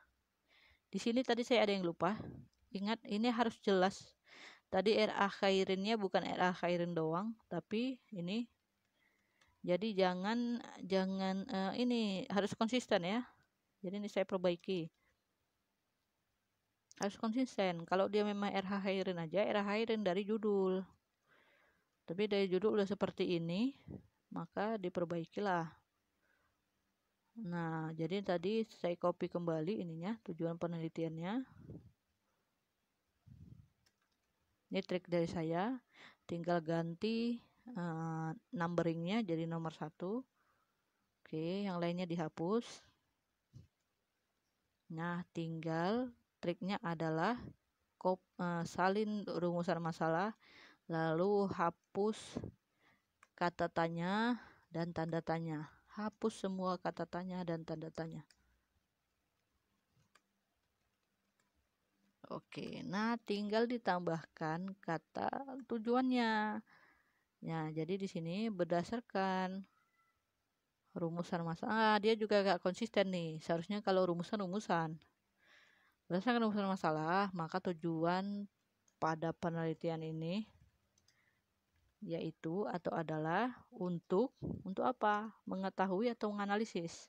di sini tadi saya ada yang lupa. Ingat, ini harus jelas. Tadi RA Khairinnya bukan RA Khairin doang, tapi ini. Jadi jangan ini harus konsisten ya. Jadi ini saya perbaiki. Harus konsisten. Kalau dia memang RH Khairin aja, RH Khairin dari judul. Tapi dari judul udah seperti ini, maka diperbaikilah. Nah, jadi tadi saya copy kembali ininya, tujuan penelitiannya. Ini trik dari saya, tinggal ganti numberingnya jadi nomor 1. Oke, yang lainnya dihapus. Nah, tinggal triknya adalah salin rumusan masalah, lalu hapus kata tanya dan tanda tanya. Hapus semua kata tanya dan tanda tanya. Oke, nah tinggal ditambahkan kata tujuannya. Ya, jadi di sini berdasarkan rumusan masalah. Dia juga agak konsisten nih. Seharusnya kalau rumusan. Berdasarkan rumusan masalah, maka tujuan pada penelitian ini yaitu atau adalah untuk apa? Mengetahui atau menganalisis.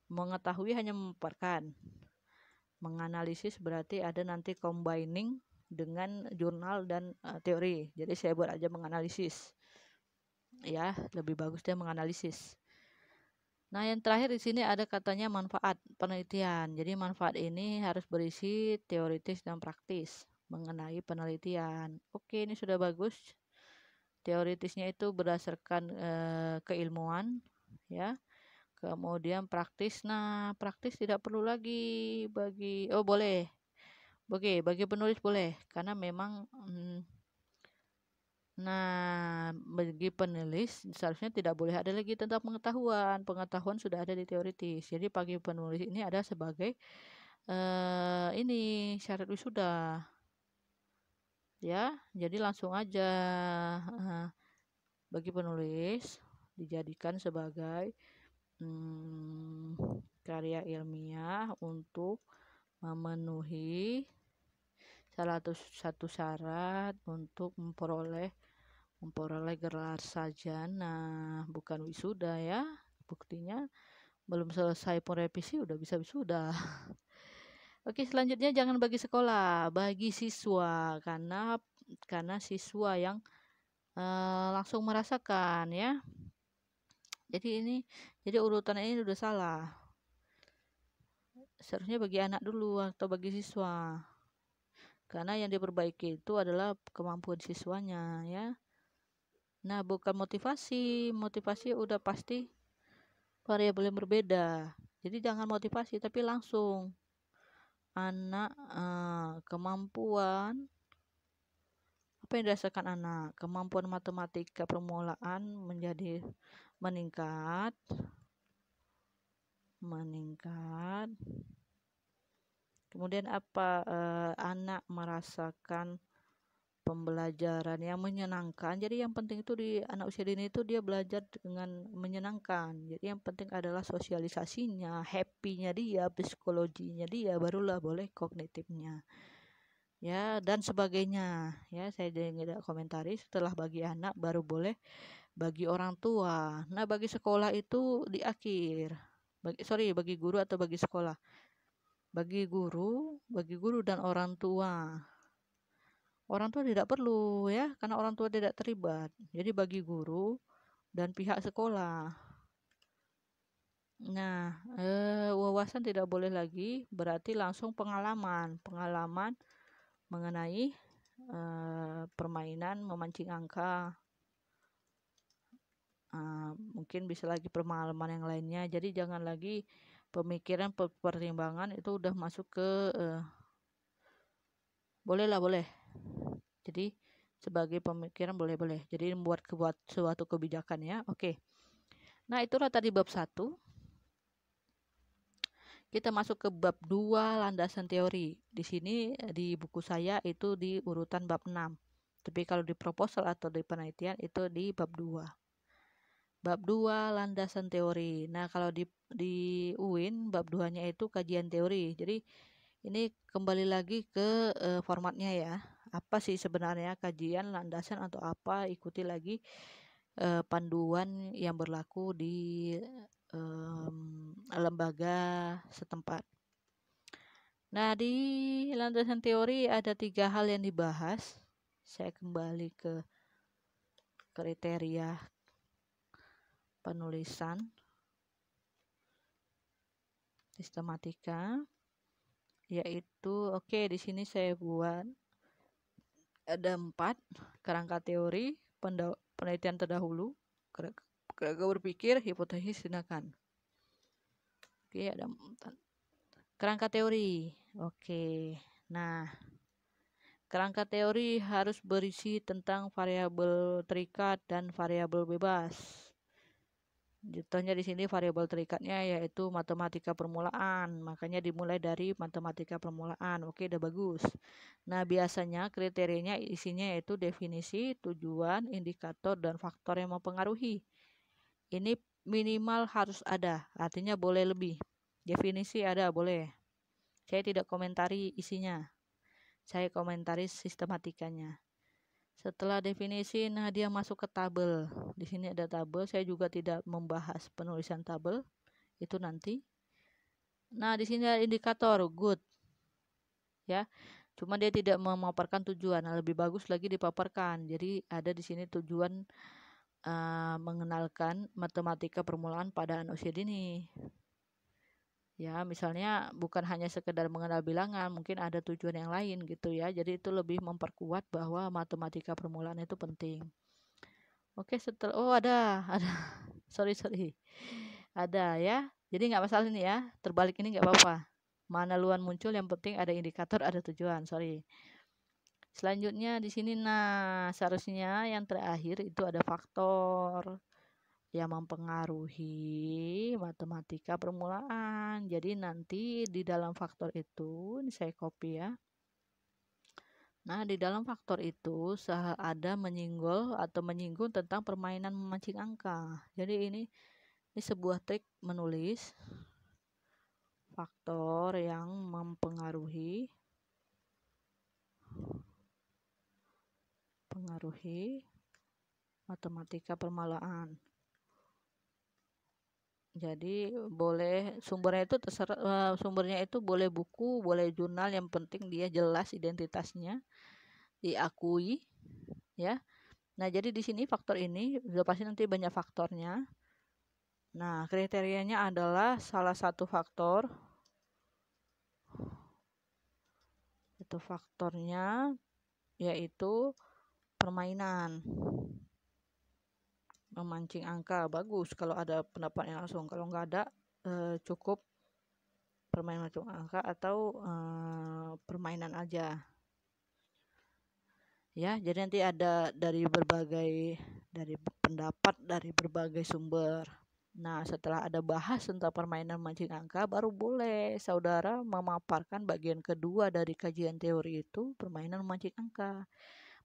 Mengetahui hanya memaparkan. Menganalisis berarti ada nanti combining dengan jurnal dan teori. Jadi saya buat aja menganalisis. Ya, lebih bagus dia menganalisis. Nah, yang terakhir di sini ada katanya manfaat penelitian. Jadi manfaat ini harus berisi teoritis dan praktis mengenai penelitian. Oke, ini sudah bagus. Teoritisnya itu berdasarkan keilmuan, ya. Kemudian praktis. Nah, praktis tidak perlu lagi boleh. Oke, bagi penulis boleh karena memang nah, bagi penulis seharusnya tidak boleh ada lagi tentang pengetahuan. Pengetahuan sudah ada di teoritis. Jadi bagi penulis ini ada sebagai ini syarat wisuda. Ya, jadi langsung aja bagi penulis dijadikan sebagai karya ilmiah untuk memenuhi salah satu syarat untuk memperoleh gelar sarjana, bukan wisuda ya. Buktinya belum selesai pun revisi udah bisa wisuda. Oke, selanjutnya jangan bagi sekolah, bagi siswa karena siswa yang langsung merasakan ya. Jadi urutan ini udah salah. Seharusnya bagi anak dulu atau bagi siswa. Karena yang diperbaiki itu adalah kemampuan siswanya ya. Nah, bukan motivasi. Motivasi udah pasti variabel yang berbeda. Jadi jangan motivasi tapi langsung anak kemampuan apa yang dirasakan anak, kemampuan matematika permulaan menjadi meningkat. Kemudian apa anak merasakan pembelajaran yang menyenangkan. Jadi yang penting itu di anak usia dini itu dia belajar dengan menyenangkan. Jadi yang penting adalah sosialisasinya, happy-nya dia, psikologinya dia, barulah boleh kognitifnya. Ya, dan sebagainya. Ya, saya tidak komentari. Setelah bagi anak baru boleh bagi orang tua. Nah, bagi sekolah itu di akhir. Bagi guru atau bagi sekolah. Bagi guru dan orang tua. Orang tua tidak perlu ya, karena orang tua tidak terlibat. Jadi bagi guru dan pihak sekolah. Nah, wawasan tidak boleh lagi, berarti langsung pengalaman mengenai permainan memancing angka. Mungkin bisa lagi pengalaman yang lainnya. Jadi jangan lagi pemikiran pertimbangan itu udah masuk ke boleh. Jadi sebagai pemikiran boleh. Jadi membuat suatu kebijakan ya. Oke. Nah, itulah tadi bab 1. Kita masuk ke bab 2 landasan teori. Di sini di buku saya itu di urutan bab 6. Tapi kalau di proposal atau di penelitian itu di bab 2. Bab 2 landasan teori. Nah, kalau di UIN bab 2-nya itu kajian teori. Jadi ini kembali lagi ke formatnya ya. Apa sih sebenarnya kajian landasan atau apa? Ikuti lagi panduan yang berlaku di lembaga setempat. Nah, di landasan teori ada 3 hal yang dibahas. Saya kembali ke kriteria penulisan sistematika, yaitu di sini saya buat ada 4 kerangka teori, penelitian terdahulu, kerangka berpikir, hipotesis, tindakan. Ada 4 kerangka teori. Nah, kerangka teori harus berisi tentang variabel terikat dan variabel bebas. Contohnya di sini variabel terikatnya yaitu matematika permulaan, makanya dimulai dari matematika permulaan. Udah bagus. Nah, biasanya kriterianya isinya yaitu definisi, tujuan, indikator, dan faktor yang mempengaruhi. Ini minimal harus ada, artinya boleh lebih. Definisi ada, boleh. Saya tidak komentari isinya. Saya komentari sistematikanya. Setelah definisi, nah dia masuk ke tabel. Di sini ada tabel. Saya juga tidak membahas penulisan tabel. Itu nanti. Nah, di sini ada indikator good, ya. Cuma dia tidak memaparkan tujuan. Nah, lebih bagus lagi dipaparkan. Jadi ada di sini tujuan mengenalkan matematika permulaan pada anak usia dini. Ya, misalnya bukan hanya sekedar mengenal bilangan, mungkin ada tujuan yang lain gitu ya. Jadi itu lebih memperkuat bahwa matematika permulaan itu penting. Oke, oh ada, sorry, ada ya. Jadi nggak masalah ini ya, terbalik ini nggak apa-apa. Mana luan muncul, yang penting ada indikator, ada tujuan, sorry. Selanjutnya di sini, nah seharusnya yang terakhir itu ada faktor yang mempengaruhi matematika permulaan. Jadi nanti di dalam faktor itu, ini saya copy ya. Nah, di dalam faktor itu ada menyinggung tentang permainan memancing angka. Jadi ini sebuah trik menulis faktor yang mempengaruhi matematika permulaan. Jadi boleh sumbernya itu terserah, sumbernya itu boleh buku, boleh jurnal, yang penting dia jelas identitasnya, diakui, ya. Nah, jadi di sini faktor ini sudah pasti nanti banyak faktornya. Nah, kriterianya adalah salah satu faktor, itu faktornya yaitu permainan memancing angka. Bagus kalau ada pendapatnya langsung, kalau nggak ada cukup permainan memancing angka atau permainan aja ya. Jadi nanti ada dari pendapat dari berbagai sumber. Nah, setelah ada bahas tentang permainan mancing angka, baru boleh saudara memaparkan bagian kedua dari kajian teori itu, permainan memancing angka.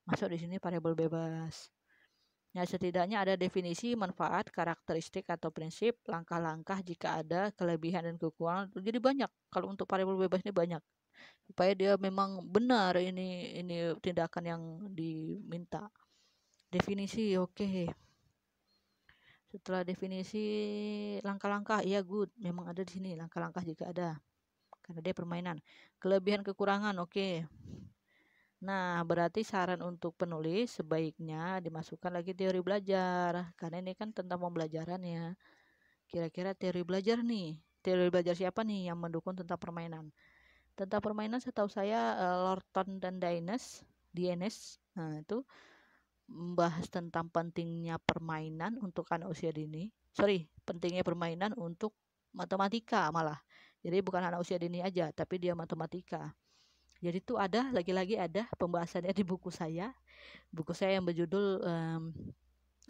Masuk di sini variabel bebas. Nah, setidaknya ada definisi, manfaat, karakteristik atau prinsip, langkah-langkah jika ada kelebihan dan kekurangan. Jadi banyak. Kalau untuk variabel bebas ini banyak. Supaya dia memang benar ini tindakan yang diminta. Definisi, oke. Setelah definisi, langkah-langkah, iya good, memang ada di sini langkah-langkah jika ada, karena dia permainan. Kelebihan kekurangan, oke. Nah, berarti saran untuk penulis sebaiknya dimasukkan lagi teori belajar, karena ini kan tentang pembelajaran ya. Kira-kira teori belajar nih, teori belajar siapa nih yang mendukung tentang permainan? Tentang permainan setahu saya Lorton dan Dines, nah itu membahas tentang pentingnya permainan untuk anak usia dini. Pentingnya permainan untuk matematika malah. Jadi bukan anak usia dini aja, tapi dia matematika. Jadi itu ada, lagi-lagi ada pembahasannya di buku saya. Buku saya yang berjudul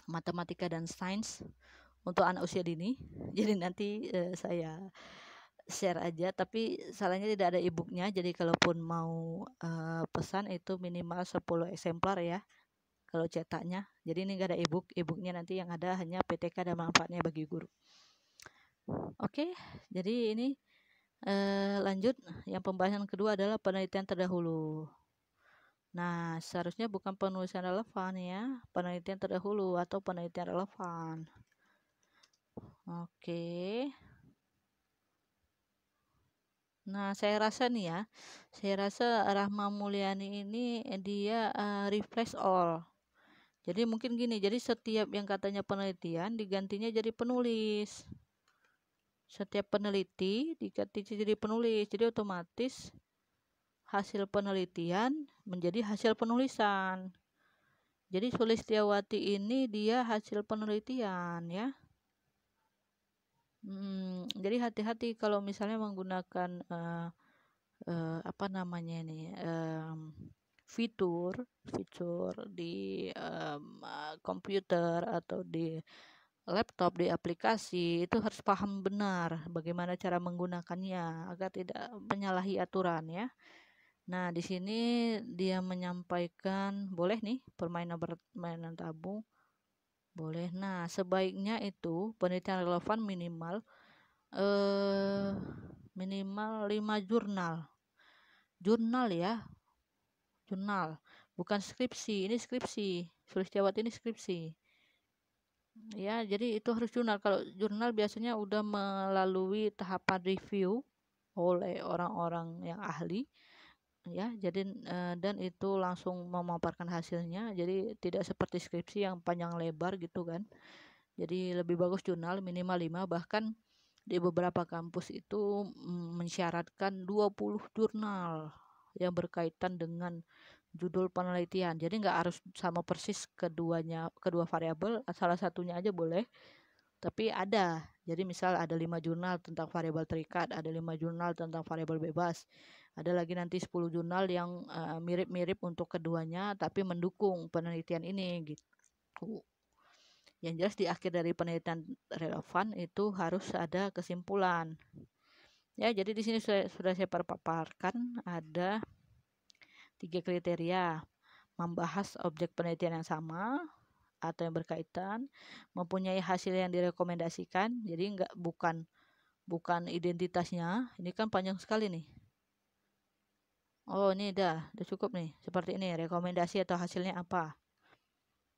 Matematika dan Sains untuk anak usia dini. Jadi nanti saya share aja, tapi salahnya tidak ada e-booknya. Jadi kalaupun mau pesan itu minimal 10 eksemplar ya kalau cetaknya. Jadi ini nggak ada e-booknya nanti yang ada hanya PTK dan manfaatnya bagi guru. Oke, jadi ini lanjut. Yang pembahasan kedua adalah penelitian terdahulu. Nah, seharusnya bukan penulisan relevan ya, penelitian terdahulu atau penelitian relevan. Oke. Nah, saya rasa Rahma Mulyani ini dia refresh all. Jadi mungkin gini, jadi setiap yang katanya penelitian digantinya jadi penulis. Setiap peneliti diganti jadi penulis. Jadi otomatis hasil penelitian menjadi hasil penulisan. Jadi Sulistiawati ini dia hasil penelitian ya. Jadi hati-hati kalau misalnya menggunakan apa namanya ini fitur di komputer atau di laptop, di aplikasi, itu harus paham benar bagaimana cara menggunakannya agar tidak menyalahi aturan ya. Nah, di sini dia menyampaikan boleh nih permainan tabung boleh. Nah, sebaiknya itu penelitian relevan minimal 5 jurnal ya, jurnal bukan skripsi. Ini skripsi, Sulistiawati ini skripsi ya. Jadi itu harus jurnal. Kalau jurnal biasanya udah melalui tahapan review oleh orang-orang yang ahli, ya. Jadi dan itu langsung memaparkan hasilnya, jadi tidak seperti skripsi yang panjang lebar gitu kan. Jadi lebih bagus jurnal minimal 5, bahkan di beberapa kampus itu mensyaratkan 20 jurnal yang berkaitan dengan judul penelitian. Jadi nggak harus sama persis kedua variabel, salah satunya aja boleh. Tapi ada. Jadi misal ada 5 jurnal tentang variabel terikat, ada 5 jurnal tentang variabel bebas. Ada lagi nanti 10 jurnal yang mirip-mirip untuk keduanya tapi mendukung penelitian ini gitu. Yang jelas di akhir dari penelitian relevan itu harus ada kesimpulan. Ya, jadi di sini sudah saya paparkan ada 3 kriteria: membahas objek penelitian yang sama atau yang berkaitan, mempunyai hasil yang direkomendasikan, jadi bukan identitasnya. Ini kan panjang sekali nih. Oh, ini udah cukup nih. Seperti ini, rekomendasi atau hasilnya apa.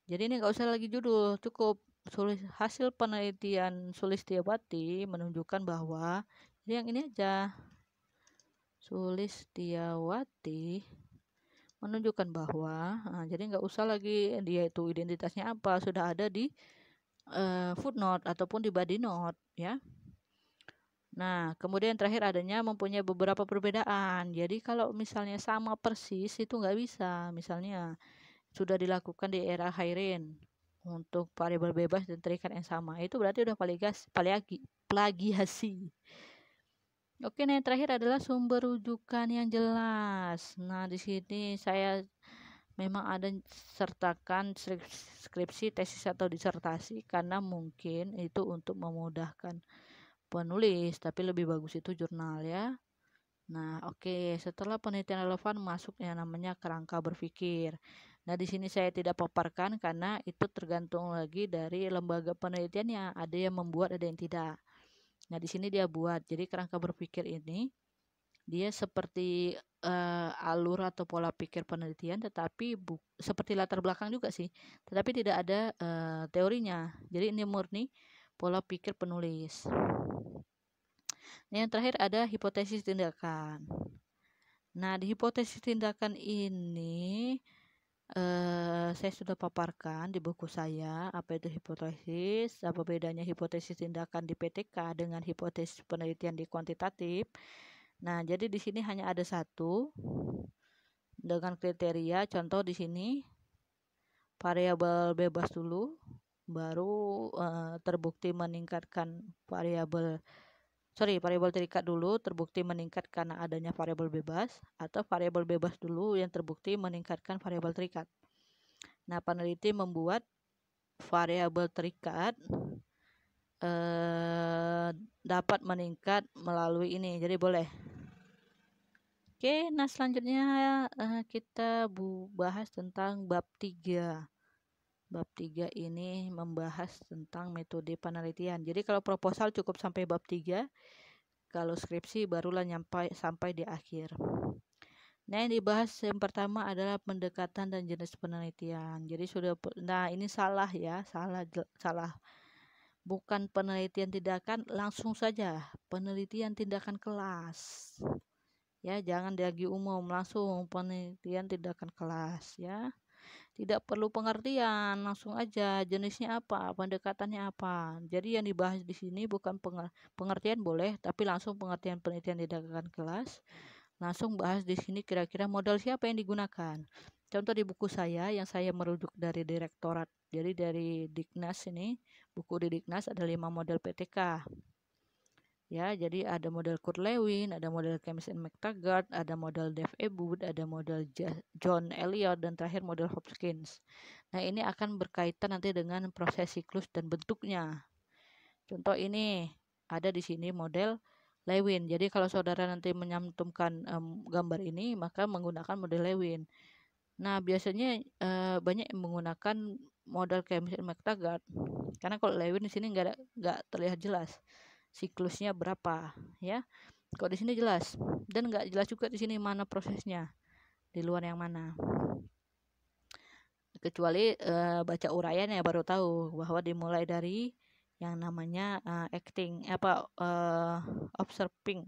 Jadi ini nggak usah lagi judul, cukup hasil penelitian Sulistiawati menunjukkan bahwa yang ini aja. Sulistiawati menunjukkan bahwa, jadi nggak usah lagi dia itu identitasnya apa, sudah ada di footnote ataupun di body note, ya. Nah, kemudian terakhir adanya mempunyai beberapa perbedaan. Jadi kalau misalnya sama persis itu nggak bisa. Misalnya sudah dilakukan di era Hairen untuk variabel bebas dan terikat yang sama, itu berarti udah plagiasi. Oke, nah yang terakhir adalah sumber rujukan yang jelas. Nah, di sini saya memang ada sertakan skripsi, tesis atau disertasi karena mungkin itu untuk memudahkan penulis, tapi lebih bagus itu jurnal, ya. Nah, oke, setelah penelitian relevan masuk yang namanya kerangka berpikir. Nah, di sini saya tidak paparkan karena itu tergantung lagi dari lembaga penelitiannya. Ada yang membuat, ada yang tidak. Nah, di sini dia buat. Jadi kerangka berpikir ini dia seperti alur atau pola pikir penelitian, tetapi seperti latar belakang juga sih, tetapi tidak ada teorinya. Jadi ini murni pola pikir penulis. Nah, yang terakhir ada hipotesis tindakan. Nah, di hipotesis tindakan ini saya sudah paparkan di buku saya apa itu hipotesis, apa bedanya hipotesis tindakan di PTK dengan hipotesis penelitian di kuantitatif. Nah, jadi di sini hanya ada satu dengan kriteria. Contoh di sini variabel bebas dulu, baru terbukti meningkatkan variabel terikat dulu terbukti meningkat karena adanya variabel bebas, atau variabel bebas dulu yang terbukti meningkatkan variabel terikat. Nah, peneliti membuat variabel terikat dapat meningkat melalui ini, jadi boleh. Oke, nah selanjutnya kita bahas tentang bab 3. Bab 3 ini membahas tentang metode penelitian. Jadi kalau proposal cukup sampai bab 3, kalau skripsi barulah sampai di akhir. Nah, yang dibahas yang pertama adalah pendekatan dan jenis penelitian. Jadi nah ini salah ya, salah. Bukan penelitian tindakan langsung saja, penelitian tindakan kelas. Ya, jangan lagi umum, langsung penelitian tindakan kelas, ya. Tidak perlu pengertian, langsung aja jenisnya apa, pendekatannya apa. Jadi yang dibahas di sini bukan pengertian boleh, tapi langsung pengertian penelitian tindakan kelas. Langsung bahas di sini kira-kira modal siapa yang digunakan. Contoh di buku saya yang saya merujuk dari direktorat. Jadi dari Dignas ini, buku di Dignas ada 5 model PTK. Ya, jadi ada model Kurt Lewin, ada model Chemist and McTaggart, ada model Dave Ebud, ada model John Elliot, dan terakhir model Hopkins. Nah, ini akan berkaitan nanti dengan proses siklus dan bentuknya. Contoh ini ada di sini model Lewin. Jadi kalau saudara nanti menyantumkan gambar ini, maka menggunakan model Lewin. Nah, biasanya banyak yang menggunakan model Chemist and McTaggart, karena kalau Lewin di sini nggak terlihat jelas siklusnya berapa, ya. Kalau di sini jelas, dan nggak jelas juga di sini mana prosesnya, di luar yang mana. Kecuali baca uraian ya baru tahu bahwa dimulai dari yang namanya observing.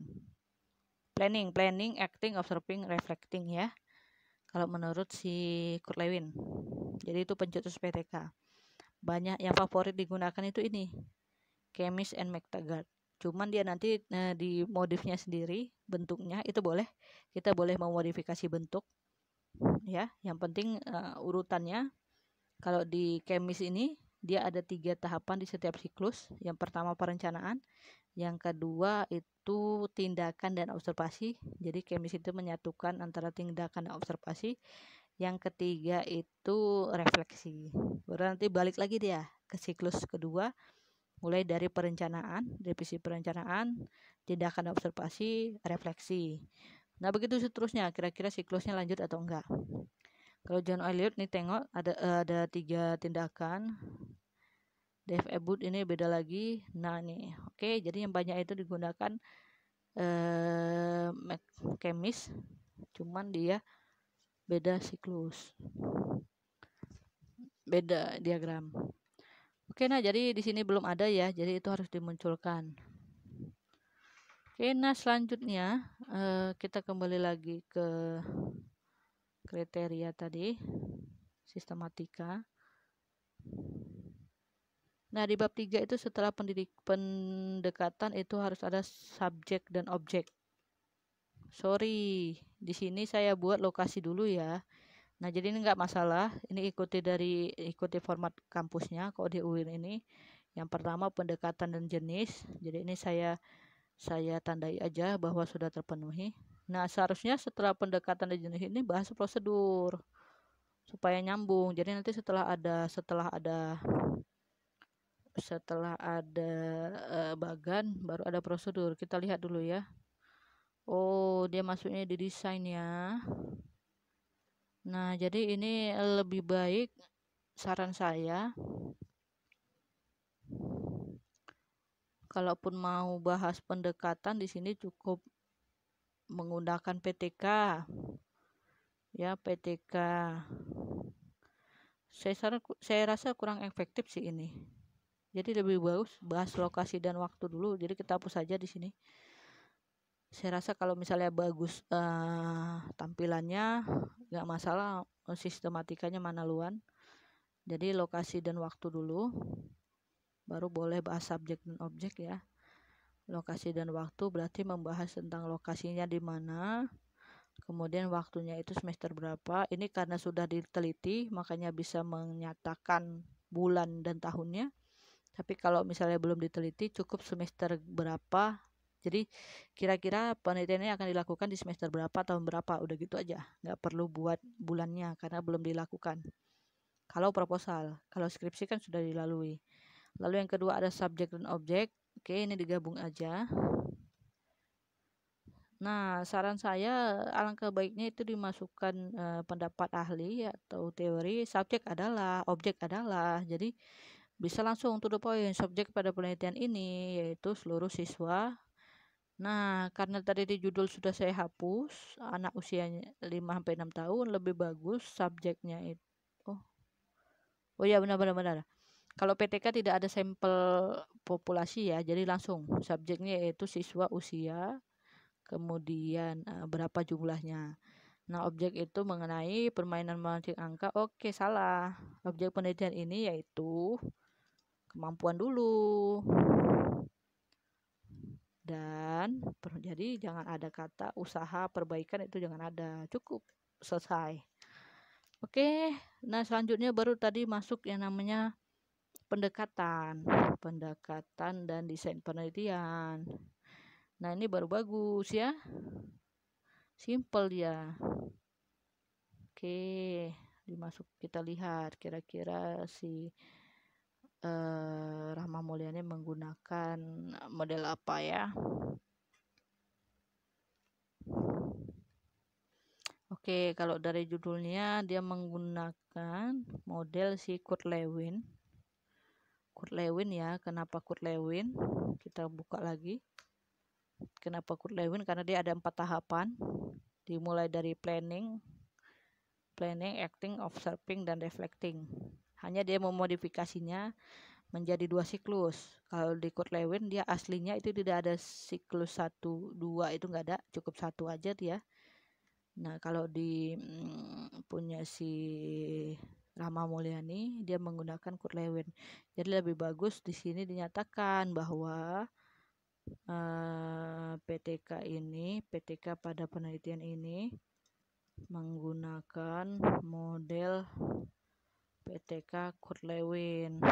planning, acting, observing, reflecting ya. Kalau menurut si Kurt Lewin. Jadi itu pencetus PTK. Banyak yang favorit digunakan itu ini, Chemist and McTaggart. Cuman dia nanti di modifnya sendiri, bentuknya itu boleh. Kita boleh memodifikasi bentuk ya. Yang penting urutannya. Kalau di Chemist ini dia ada 3 tahapan di setiap siklus. Yang pertama perencanaan, yang kedua itu tindakan dan observasi. Jadi Chemist itu menyatukan antara tindakan dan observasi. Yang ketiga itu refleksi. Baru nanti balik lagi dia ke siklus kedua, mulai dari perencanaan, revisi perencanaan, tindakan dan observasi, refleksi. Nah begitu seterusnya, kira-kira siklusnya lanjut atau enggak. Kalau John Elliot nih tengok ada 3 tindakan. Dave Ebut ini beda lagi. Nah nih, oke, jadi yang banyak itu digunakan Chemist, cuman dia beda siklus, beda diagram. Oke, nah jadi di sini belum ada ya, jadi itu harus dimunculkan. Oke, nah selanjutnya kita kembali lagi ke kriteria tadi, sistematika. Nah, di bab 3 itu setelah pendekatan itu harus ada subjek dan objek. Sorry, di sini saya buat lokasi dulu ya. Nah, jadi ini enggak masalah. Ini ikuti format kampusnya kalau di UIN ini. Yang pertama pendekatan dan jenis. Jadi ini saya tandai aja bahwa sudah terpenuhi. Nah, seharusnya setelah pendekatan dan jenis ini bahas prosedur supaya nyambung. Jadi nanti setelah ada bagan baru ada prosedur. Kita lihat dulu ya. Oh, dia masuknya di desain ya. Nah, jadi ini lebih baik, saran saya, kalaupun mau bahas pendekatan di sini cukup menggunakan PTK. Ya, PTK. Saya rasa kurang efektif sih ini. Jadi lebih bagus bahas lokasi dan waktu dulu. Jadi kita hapus saja di sini. Saya rasa kalau misalnya bagus tampilannya nggak masalah, sistematikanya manaluan. Jadi lokasi dan waktu dulu, baru boleh bahas subjek dan objek ya. Lokasi dan waktu berarti membahas tentang lokasinya di mana, kemudian waktunya itu semester berapa. Ini karena sudah diteliti makanya bisa menyatakan bulan dan tahunnya. Tapi kalau misalnya belum diteliti, cukup semester berapa. Jadi kira-kira penelitiannya akan dilakukan di semester berapa, tahun berapa, udah gitu aja. Nggak perlu buat bulannya karena belum dilakukan. Kalau proposal, kalau skripsi kan sudah dilalui. Lalu yang kedua ada subjek dan objek. Oke, ini digabung aja. Nah, saran saya alangkah baiknya itu dimasukkan pendapat ahli atau teori. Subjek adalah, objek adalah. Jadi bisa langsung to the point. Subjek pada penelitian ini yaitu seluruh siswa. Nah, karena tadi di judul sudah saya hapus, anak usianya 5-6 tahun, lebih bagus subjeknya itu. Oh ya, benar. Kalau PTK tidak ada sampel populasi ya, jadi langsung subjeknya yaitu siswa usia, kemudian berapa jumlahnya. Nah, objek itu mengenai permainan memancing angka. Oke, salah. Objek penelitian ini yaitu kemampuan dulu. Dan jadi jangan ada kata usaha perbaikan, itu jangan ada. Cukup, selesai. Oke, nah selanjutnya baru tadi masuk yang namanya pendekatan dan desain penelitian. Nah, ini baru bagus ya. Simple dia. Oke, kita lihat kira-kira si Rahma Mulyani menggunakan model apa ya. Oke, kalau dari judulnya dia menggunakan model si Kurt Lewin ya. Kenapa Kurt Lewin? Kita buka lagi. Kenapa Kurt Lewin? Karena dia ada 4 tahapan. Dimulai dari planning, acting, observing, dan reflecting. Hanya dia memodifikasinya menjadi 2 siklus. Kalau di Kurt Lewin dia aslinya itu tidak ada siklus 1, 2 itu nggak ada, cukup 1 aja tuh ya. Nah, kalau di punya si Rama Mulyani dia menggunakan Kurt Lewin. Jadi lebih bagus di sini dinyatakan bahwa PTK pada penelitian ini menggunakan model PTK Kurt Lewin.